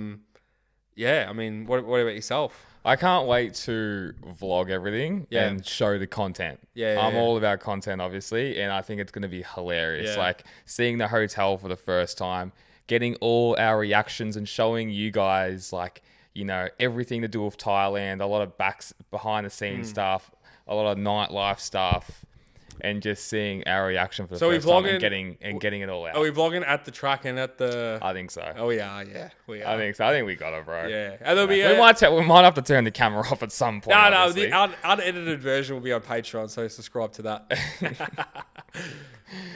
mean, what about yourself? I can't wait to vlog everything and show the content. I'm all about content, obviously, and I think it's going to be hilarious. Yeah. Like seeing the hotel for the first time, getting all our reactions and showing you guys everything to do with Thailand, a lot of behind the scenes stuff, a lot of nightlife stuff, and just seeing our reaction for the first time and getting it all out. Are we vlogging at the track and at the... I think so. Oh, we are, yeah. We are. I think so. I think we got it, bro. Yeah. And there'll be we might have to turn the camera off at some point. No, the unedited version will be on Patreon, so subscribe to that.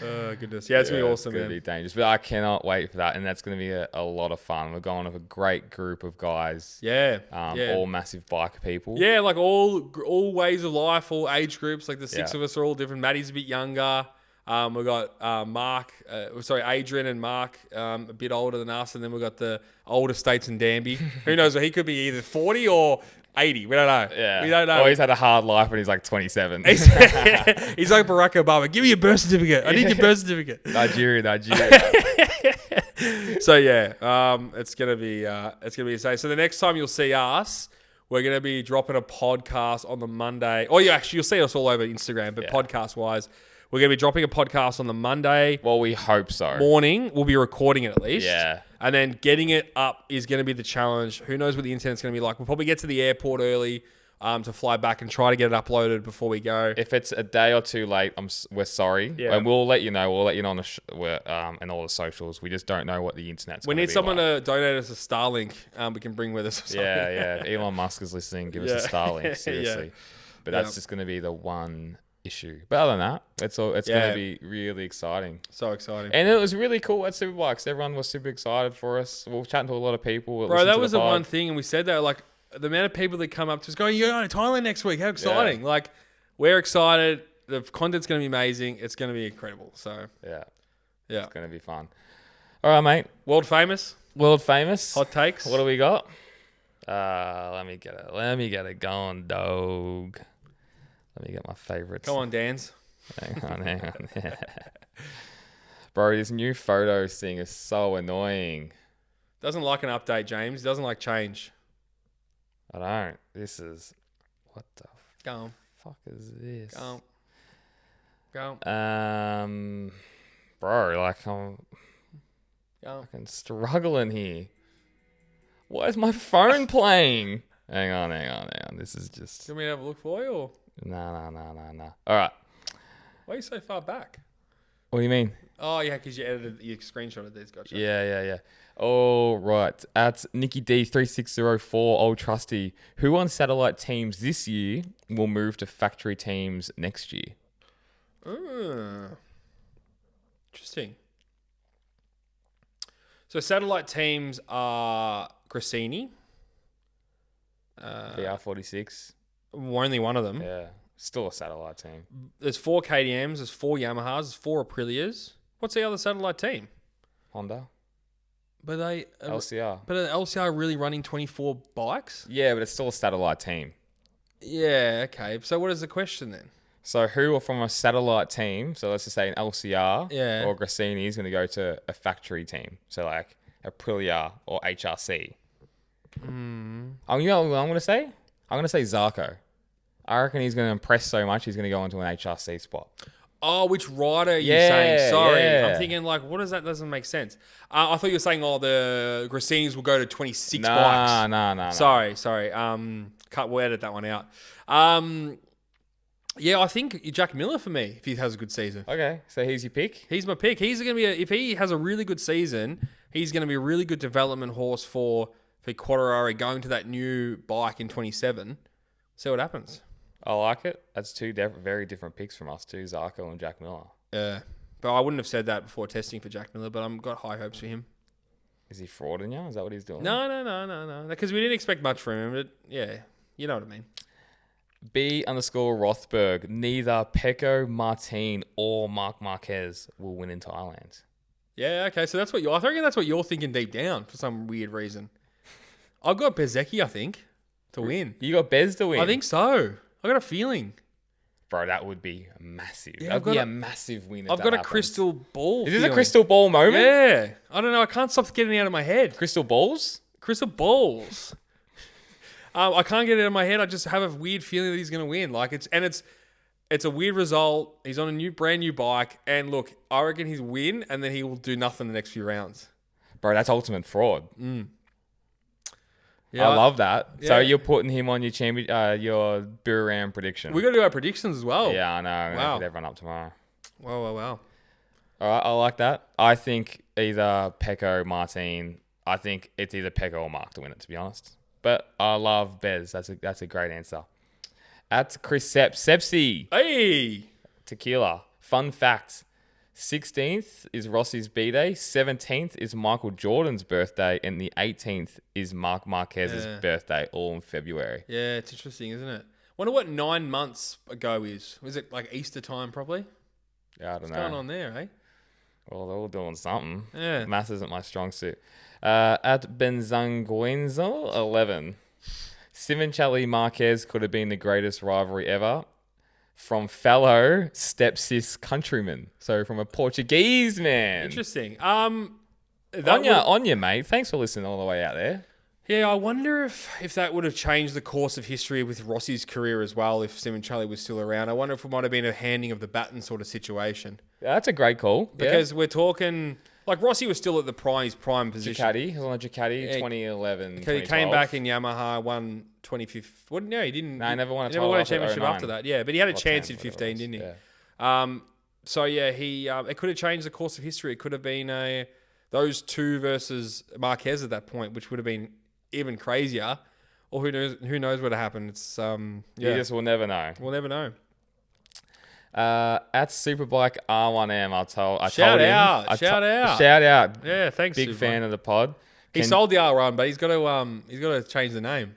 Oh, goodness. Yeah, it's going to be awesome, man. It's going to be dangerous. But I cannot wait for that, and that's going to be a lot of fun. We're going with a great group of guys. Yeah. All massive bike people. Yeah, like all ways of life, all age groups. Like the 6 of us are all different. Maddie's a bit younger. We've got Adrian and Mark, a bit older than us. And then we've got the older States and Danby. Who knows? He could be either 40 or 80. We don't know. Yeah. We don't know. Or he's had a hard life when he's like 27. He's like Barack Obama. Give me your birth certificate. I need your birth certificate. Nigeria. So yeah, it's gonna be insane. So the next time you'll see us, we're gonna be dropping a podcast on the Monday. Oh, you'll see us all over Instagram, but podcast wise, we're gonna be dropping a podcast on the Monday. Well, we hope so. Morning, we'll be recording it at least. Yeah. And then getting it up is going to be the challenge. Who knows what the internet's going to be like. We'll probably get to the airport early. to fly back and try to get it uploaded before we go. If it's a day or two late, we're sorry. Yeah. And we'll let you know. We'll let you know on and all the socials. We just don't know what the internet's going to be. We need someone to donate us a Starlink we can bring with us. Or something. Yeah. Elon Musk is listening. Give us a Starlink, seriously. But that's just going to be the one issue. But other than that, it's going to be really exciting. So exciting. And it was really cool at Superbikes. Everyone was super excited for us. We were chatting to a lot of people. Bro, that was the one thing, and we said that, like, the amount of people that come up to us going, you're going to Thailand next week. How exciting. Yeah. Like, we're excited. The content's going to be amazing. It's going to be incredible. So, yeah. It's going to be fun. All right, mate. World famous. Hot takes. What do we got? Let me get it going, dog. Let me get my favorites. Go on, Dans. Hang on. Bro, this new photos thing is so annoying. Doesn't like an update, James. Doesn't like change. I don't. This is... What the Go fuck is this? Go. Bro, like I'm fucking struggling here. Why is my phone playing? Hang on. This is just... Do you want me to have a look for you? Or? No. All right. Why are you so far back? What do you mean? Oh, yeah, because you screenshotted these. Gotcha. Yeah. All right. At Nikki D3604, Old Trusty, who on satellite teams this year will move to factory teams next year? Interesting. So satellite teams are Grassini. VR46. Only one of them. Yeah. Still a satellite team. There's 4 KTMs, there's 4 Yamahas, there's 4 Aprilias. What's the other satellite team? Honda. But LCR. But are LCR really running 24 bikes? Yeah, but it's still a satellite team. Yeah, okay. So what is the question then? So who from a satellite team, so let's just say an LCR or Grassini, is going to go to a factory team? So like Aprilia or HRC. You know what I'm going to say? I'm going to say Zarco. I reckon he's going to impress so much, he's going to go into an HRC spot. Oh, which rider are you saying? Sorry. Yeah. I'm thinking, like, what is that? Doesn't make sense. I thought you were saying, the Grassinis will go to 26 bikes. Nah. Sorry. We'll edit that one out. Yeah, I think Jack Miller for me, if he has a good season. Okay, so he's your pick? He's my pick. He's going to be, if he has a really good season, he's going to be a really good development horse for Quattarari going to that new bike in 27. See what happens. I like it. That's two very different picks from us too, Zarco and Jack Miller. Yeah, but I wouldn't have said that before testing for Jack Miller, but I've got high hopes for him. Is he frauding you? Is that what he's doing? No. Because we didn't expect much from him, but yeah, you know what I mean. B_Rothberg. Neither Pecco, Martin, or Marc Marquez will win in Thailand. Yeah, okay. So I reckon that's what you're thinking deep down for some weird reason. I've got Bezecchi, I think, to win. You got Bez to win? I think so. I got a feeling. Bro, that would be massive. Yeah, that would be a massive win. I've got a crystal ball. Is this a crystal ball moment? Yeah. I don't know. I can't stop getting it out of my head. Crystal balls? Crystal balls. I can't get it out of my head. I just have a weird feeling that he's going to win. It's a weird result. He's on a brand new bike. And look, I reckon he'll win and then he will do nothing the next few rounds. Bro, that's ultimate fraud. Yeah, I love that. Yeah. So you're putting him on your your Buriram prediction. We got to do our predictions as well. Yeah, I know. I'm going to put everyone up tomorrow. Wow. All right, I like that. I think either Pecco, Martin. I think it's either Pecco or Mark to win it, to be honest. But I love Bez. That's a great answer. At Chris Sepsi. Hey! Tequila. Fun fact. 16th is Rossi's B-Day. 17th is Michael Jordan's birthday. And the 18th is Marc Marquez's birthday, all in February. Yeah, it's interesting, isn't it? Wonder what 9 months ago is. Was it like Easter time, probably? Yeah, I don't know. What's going on there, eh? Well, they're all doing something. Yeah. Maths isn't my strong suit. At Benzanguenzo, 11. Simoncelli Marquez could have been the greatest rivalry ever. From fellow stepsis countrymen. So from a Portuguese man. Interesting. On you, mate. Thanks for listening all the way out there. Yeah, I wonder if that would have changed the course of history with Rossi's career as well, if Simoncelli was still around. I wonder if it might have been a handing of the baton sort of situation. Yeah, that's a great call. Because we're talking Like Rossi was still at his prime position. Ducati. He was on a Ducati 2011, He came back in Yamaha, won 25th. Well, no, he didn't. No, he never won a championship after that. Yeah, but he had a chance in 15, didn't he? Yeah. So yeah, it could have changed the course of history. It could have been those two versus Marquez at that point, which would have been even crazier. Or who knows what would have happened. It's You just will never know. We'll never know. At Superbike R1M, Shout out. Shout out. Yeah, thanks. Big Superbike. fan of the pod. He sold the R1, but he's got to change the name.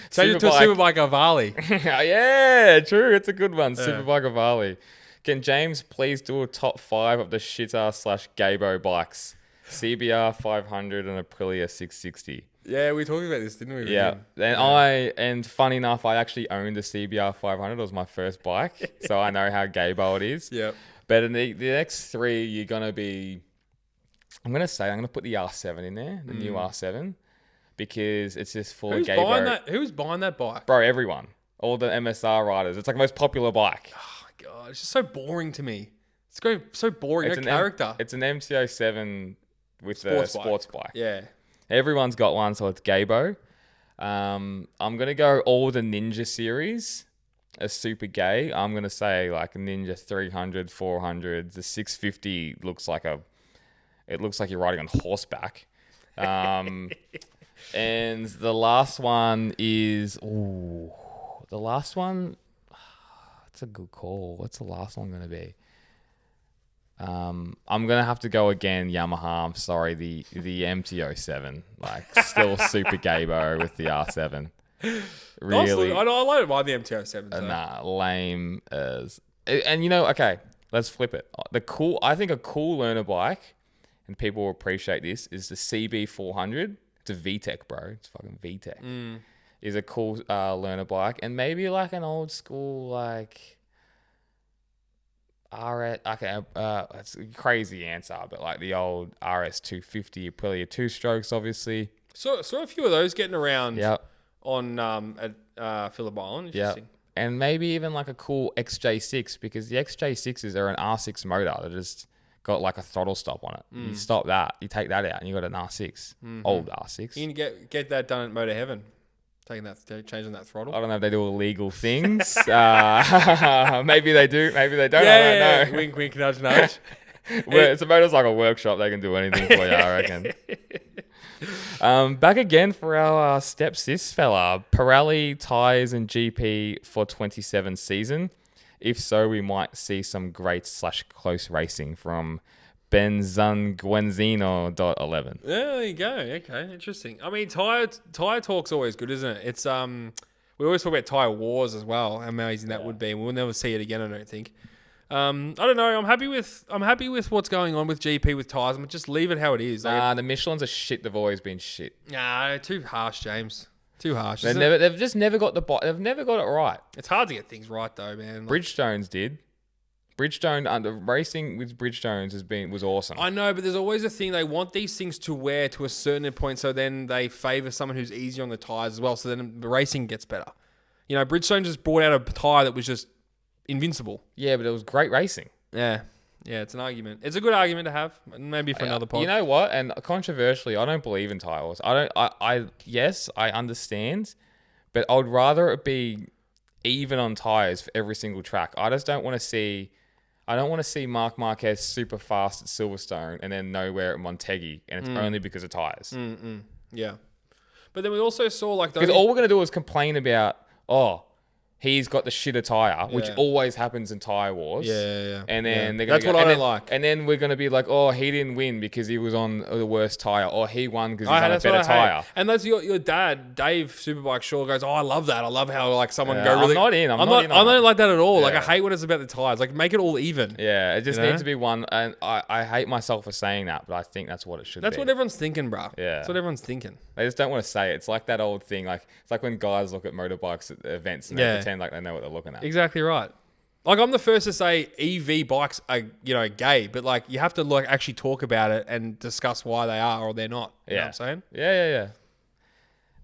Change it to Superbike Avali. Yeah, true. It's a good one. Yeah. Superbike Avali. Can James please do a top 5 of the shitter/Gabo bikes? CBR 500 and Aprilia 660. Yeah, we talked about this, didn't we? Yeah. And funny enough, I actually owned a CBR 500. It was my first bike. So I know how gay-bo it is. Yeah. But in the next 3, you're going to be... I'm going to put the R7 in there, the new R7, because it's just full of gay-bo. Who's buying that bike? Bro, everyone. All the MSR riders. It's like the most popular bike. Oh, my God. It's just so boring to me. It's going so boring. No character. It's an MT-07 with a sports bike. Yeah. Everyone's got one, so it's Gabo. I'm going to go all the Ninja series as super gay. I'm going to say like Ninja 300, 400. The 650 looks like you're riding on horseback. And the last one is... Ooh, the last one... It's a good call. What's the last one going to be? I'm gonna have to go again, Yamaha. I'm sorry, the MT-07, like still super gay-bo with the R7. Really, I don't mind the MT-07. So. Nah, lame as. And okay, let's flip it. I think a cool learner bike, and people will appreciate this, is the CB400. It's a VTEC, bro. It's fucking VTEC. Is a cool learner bike, and maybe like an old school like. That's a crazy answer, but like the old RS 250 Aprilia 2-strokes, obviously. So a few of those getting around. Yep. On at Phillip Island. Interesting. Yep. And maybe even like a cool XJ6, because the XJ6s are an R6 motor that just got like a throttle stop on it. You stop that, you take that out, and you got an R6, old R6. You can get that done at Motor Heaven. Changing that throttle. I don't know if they do illegal things. Maybe they do. Maybe they don't. I don't know. Wink, wink, nudge, nudge. It's a motorcycle workshop. They can do anything for you, I reckon. Back again for our stepsis fella. Pirelli tyres and GP for 27 season. If so, we might see some great/close racing from Benzanguenzino.11. Yeah, there you go. Okay, interesting. I mean, tire talk's always good, isn't it? It's we always talk about tire wars as well. How amazing that would be. We'll never see it again, I don't think. I don't know. I'm happy with what's going on with GP with tires. I'm just leave it how it is. The Michelin's are shit. They've always been shit. Nah, too harsh, James. Too harsh. They've just never got they've never got it right. It's hard to get things right though, man. Bridgestones did. Bridgestone racing with Bridgestones was awesome. I know, but there's always a thing. They want these things to wear to a certain point, so then they favour someone who's easier on the tyres as well. So then the racing gets better. Bridgestone just brought out a tyre that was just invincible. Yeah, but it was great racing. Yeah, it's an argument. It's a good argument to have, maybe for another pod. You know what? And controversially, I don't believe in tyre wars. Yes, I understand, but I'd rather it be even on tyres for every single track. I just don't want to see. I don't want to see Marc Marquez super fast at Silverstone and then nowhere at Montegi, and it's only because of tyres. Yeah. But then we also saw because all we're going to do is complain about, he's got the shitter tyre, which always happens in tyre wars. Yeah. And then they're that's what I don't like. And then we're going to be like, he didn't win because he was on the worst tyre, or he won because he's on a better tyre. And that's your dad, Dave Superbike Shaw, goes, I love that. I love how someone go really. I'm not in. I don't like that at all. I hate when it's about the tyres. Make it all even. Yeah, it just needs to be one. And I hate myself for saying that, but I think that's what it should be. That's what everyone's thinking, bro. Yeah. That's what everyone's thinking. They just don't want to say it. It's like that old thing. It's like when guys look at motorbikes at events and they pretend like they know what they're looking at. Exactly right. I'm the first to say EV bikes are, gay, but you have to actually talk about it and discuss why they are or they're not. You know what I'm saying? Yeah.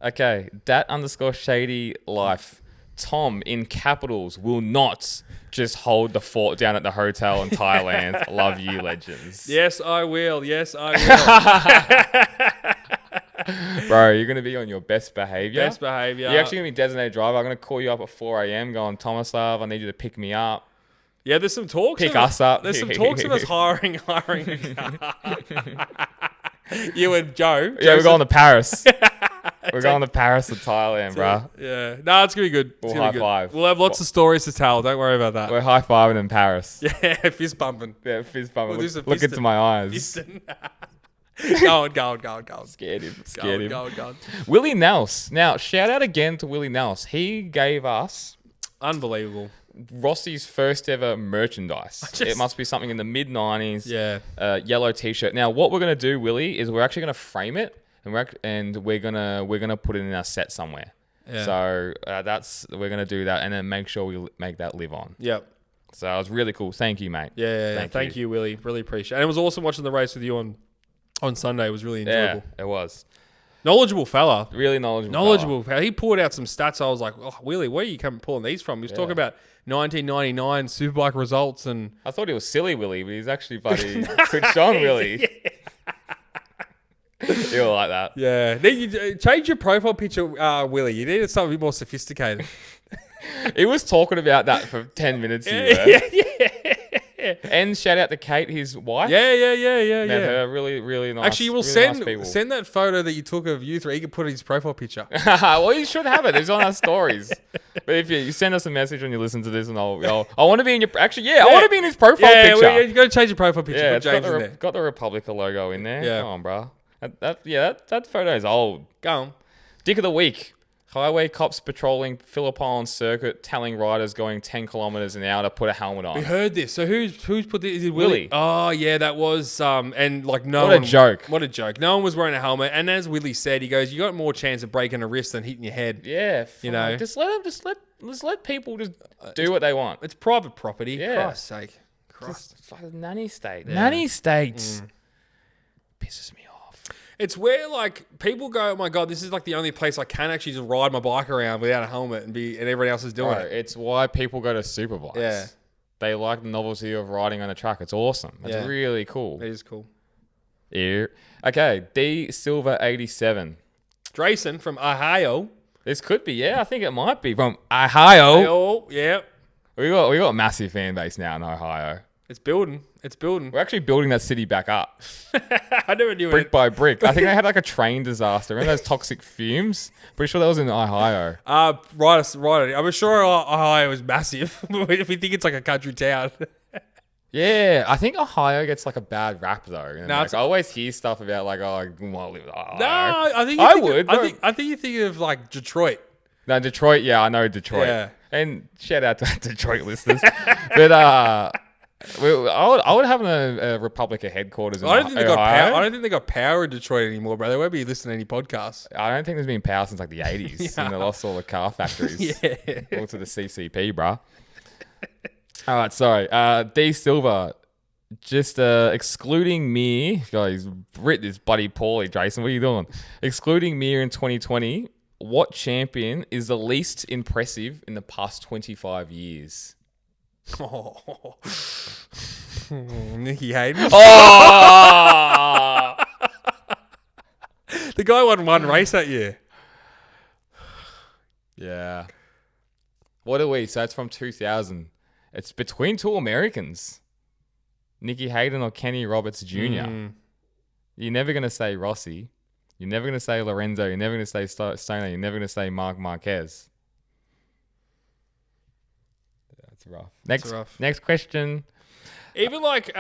Okay. Dat_shady life Tom in capitals will not just hold the fort down at the hotel in Thailand. Love you, legends. Yes, I will. Yes, I will. Bro, you're going to be on your best behavior. Best behavior. You're actually going to be designated driver. I'm going to call you up at 4 a.m. going, Tomislav, I need you to pick me up. Yeah, there's some talks. Pick us up. There's some talks of us hiring. You and Joe. Yeah, we're going to Paris. We're going to Paris or Thailand, bro. Yeah. No, it's going to be good. We'll high five. We'll have lots of stories to tell. Don't worry about that. We're high-fiving in Paris. Yeah, fist bumping. Yeah, fist bumping. We'll Look into my eyes. Go on. Scared him. Go on. Willie Nels. Now, shout out again to Willie Nels. He gave us... Unbelievable. Rossi's first ever merchandise. It must be something in the mid-90s. Yeah. Yellow t-shirt. Now, what we're going to do, Willie, is we're actually going to frame it and we're gonna put it in our set somewhere. Yeah. So we're going to do that and then make sure we make that live on. Yep. So it was really cool. Thank you, mate. Yeah. Thank you, Willie. Really appreciate it. And it was awesome watching the race with you on Sunday. It was really enjoyable. Yeah, it was. Knowledgeable fella. Really knowledgeable fella. He poured out some stats. I was like, oh, Willie, where are you pulling these from? He was talking about 1999 Superbike results. And I thought he was silly Willie, but he's actually bloody switched on Willie. You were like that. Yeah. You change your profile picture, Willie. You needed something a bit more sophisticated. He was talking about that for 10 minutes here. Yeah. And shout out to Kate, his wife. Yeah. Met her, really, really nice. Actually, we'll send that photo that you took of you three. You can put in his profile picture. Well, you should have it. It's on our stories. But if you send us a message when you listen to this, and I want to be in your. Actually, I want to be in his profile picture. Yeah, you got to change your profile picture. Yeah, put James in there. Got the Republica logo in there. Yeah. Come on, bro. That photo is old. Go on. Dick of the week. Highway cops patrolling Phillip Island circuit, telling riders going 10 kilometers an hour to put a helmet on. We heard this. So who's put this? Is it Willie? Oh yeah, that was and like no one. What a joke! What a joke! No one was wearing a helmet, and as Willie said, he goes, "You got more chance of breaking a wrist than hitting your head." Yeah, you know, just let people just do what they want. It's private property. Yeah. Christ's sake. Christ. It's like a nanny state. Yeah. Nanny states pisses me off. It's where like people go, oh my God, this is like the only place I can actually just ride my bike around without a helmet and everyone else is doing it. It's why people go to Superbikes. Yeah. They like the novelty of riding on a track. It's awesome. It's really cool. It is cool. Yeah. Okay, D Silver 87. Drayson from Ohio. This could be, I think it might be from Ohio. Oh, yeah. We got a massive fan base now in Ohio. It's building. We're actually building that city back up. I never knew brick by brick. I think they had like a train disaster. Remember those toxic fumes? Pretty sure that was in Ohio. Right. I'm sure Ohio is massive. If we think it's like a country town. Yeah, I think Ohio gets like a bad rap though. And I always hear stuff about like, I want to live in Ohio. No, I think I think you think of like Detroit. No, Detroit. Yeah, I know Detroit. Yeah. And shout out to Detroit listeners. But I would have a Republica headquarters in Ohio. I don't think they got power in Detroit anymore, bro. They won't be listening to any podcasts. I don't think there's been power since like the 80s. And they lost all the car factories. All to the CCP, bro. All right, sorry. D Silver, just excluding me. God, he's written this bloody poorly, Jason. What are you doing? Excluding me in 2020, what champion is the least impressive in the past 25 years? Oh, Nicky Hayden. Oh! The guy won one race that year. Yeah. What are we? So it's from 2000. It's between two Americans. Nicky Hayden or Kenny Roberts Jr. You're never going to say Rossi. You're never going to say Lorenzo. You're never going to say Stoner. You're never going to say Mark Marquez. That's rough. Next question. Even like,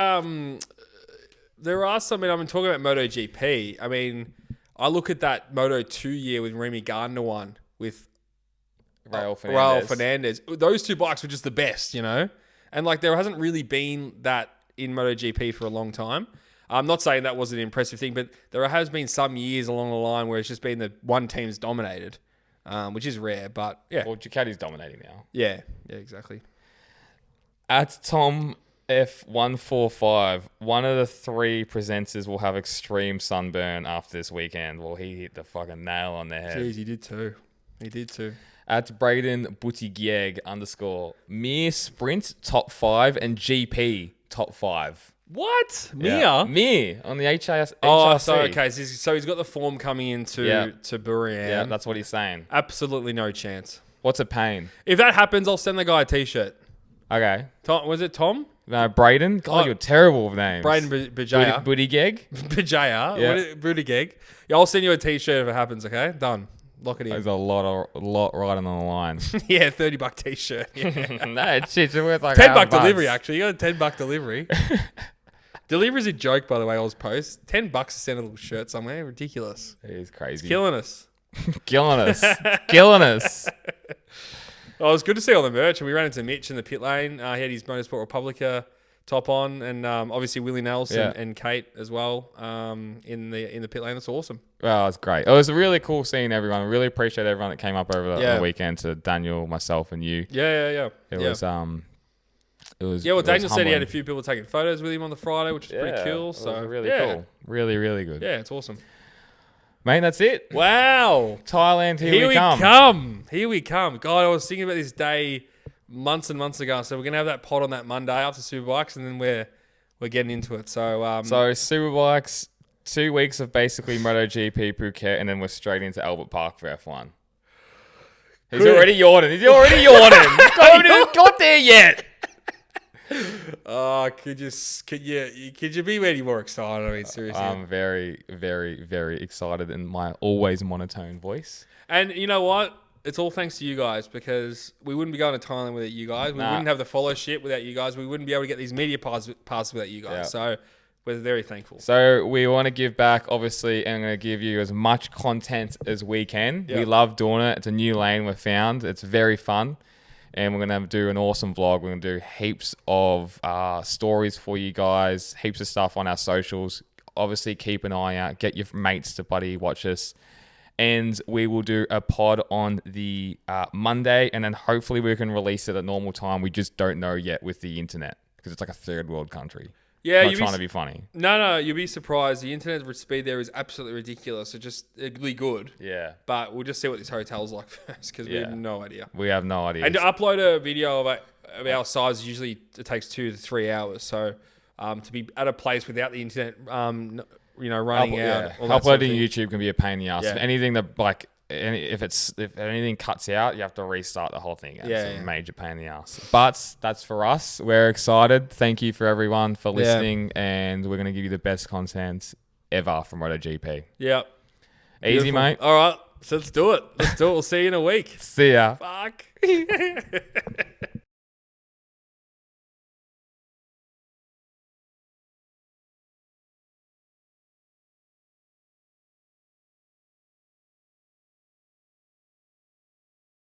there are some, I'm talking about MotoGP. I mean, I look at that Moto2 year with Remy Gardner one with Raul Fernandez. Those two bikes were just the best, you know? And like there hasn't really been that in MotoGP for a long time. I'm not saying that was an impressive thing, but there has been some years along the line where it's just been that one team's dominated, which is rare, but yeah. Well, Ducati's dominating now. Yeah, exactly. At Tom F145, one of the three presenters will have extreme sunburn after this weekend. Well, he hit the fucking nail on the head. Jeez, he did too. At Braden Buttigieg _ Mir Sprint top 5 and GP top 5. What? Yeah. Mir on the HRC. Oh, so okay. So he's got the form coming into to Burian. Yeah, that's what he's saying. Absolutely no chance. What's a pain? If that happens, I'll send the guy a t-shirt. Okay. Tom, was it Tom? No, Braden. God, you're terrible with names. Braden Bujaya. Buttigieg. Bujaya. Yeah. Buttigieg. Yeah, I'll send you a t-shirt if it happens. Okay, done. Lock it in. There's a lot riding on the line. Yeah, $30 t-shirt. Yeah. No, shit's worth like $10 delivery. Actually, you got a $10 delivery. Delivery's a joke, by the way. Oz Post. $10 to send a little shirt somewhere. Ridiculous. It is crazy. It's killing us. Killing us. Killing us. Oh, it was good to see all the merch. And we ran into Mitch in the pit lane. He had his Motorsport Republica top on, and obviously Willie Nelson and Kate as well in the pit lane. That's awesome. Well, it's great. It was really cool seeing everyone. Really appreciate everyone that came up over the weekend to Daniel, myself, and you. Yeah. It was well, Daniel said he had a few people taking photos with him on the Friday, which is pretty cool. So really cool. Really, really good. Yeah, it's awesome. Mate, that's it. Wow. Thailand, here we come. God, I was thinking about this day months and months ago. So we're going to have that pod on that Monday after Superbikes, and then we're getting into it. So Superbikes, 2 weeks of basically MotoGP, Phuket, and then we're straight into Albert Park for F1. He's already yawning. You haven't even got there yet. Oh, could you be any more excited? I mean, seriously. I'm very, very, very excited in my always monotone voice. And you know what? It's all thanks to you guys, because we wouldn't be going to Thailand without you guys. We wouldn't have the followership without you guys. We wouldn't be able to get these media passes without you guys. Yeah. So we're very thankful. So we want to give back, obviously, and I'm going to give you as much content as we can. Yep. We love doing it. It's a new lane we've found. It's very fun. And we're going to do an awesome vlog. We're going to do heaps of stories for you guys, heaps of stuff on our socials. Obviously, keep an eye out. Get your mates to buddy watch us. And we will do a pod on the Monday. And then hopefully we can release it at normal time. We just don't know yet with the internet, because it's like a third world country. Yeah, not trying to be funny. No, you'll be surprised. The internet speed there is absolutely ridiculous. It's just really good. Yeah. But we'll just see what this hotel's like first, because we have no idea. We have no idea. And to upload a video of our size, usually it takes 2 to 3 hours. So to be at a place without the internet, running out. Uploading YouTube can be a pain in the ass. Yeah. Anything that if anything cuts out, you have to restart the whole thing. It's a major pain in the ass. But that's for us. We're excited. Thank you for everyone for listening, and we're gonna give you the best content ever from MotoGP. Yep. Easy, beautiful. mate. All right, so let's do it. We'll see you in a week. See ya. Fuck.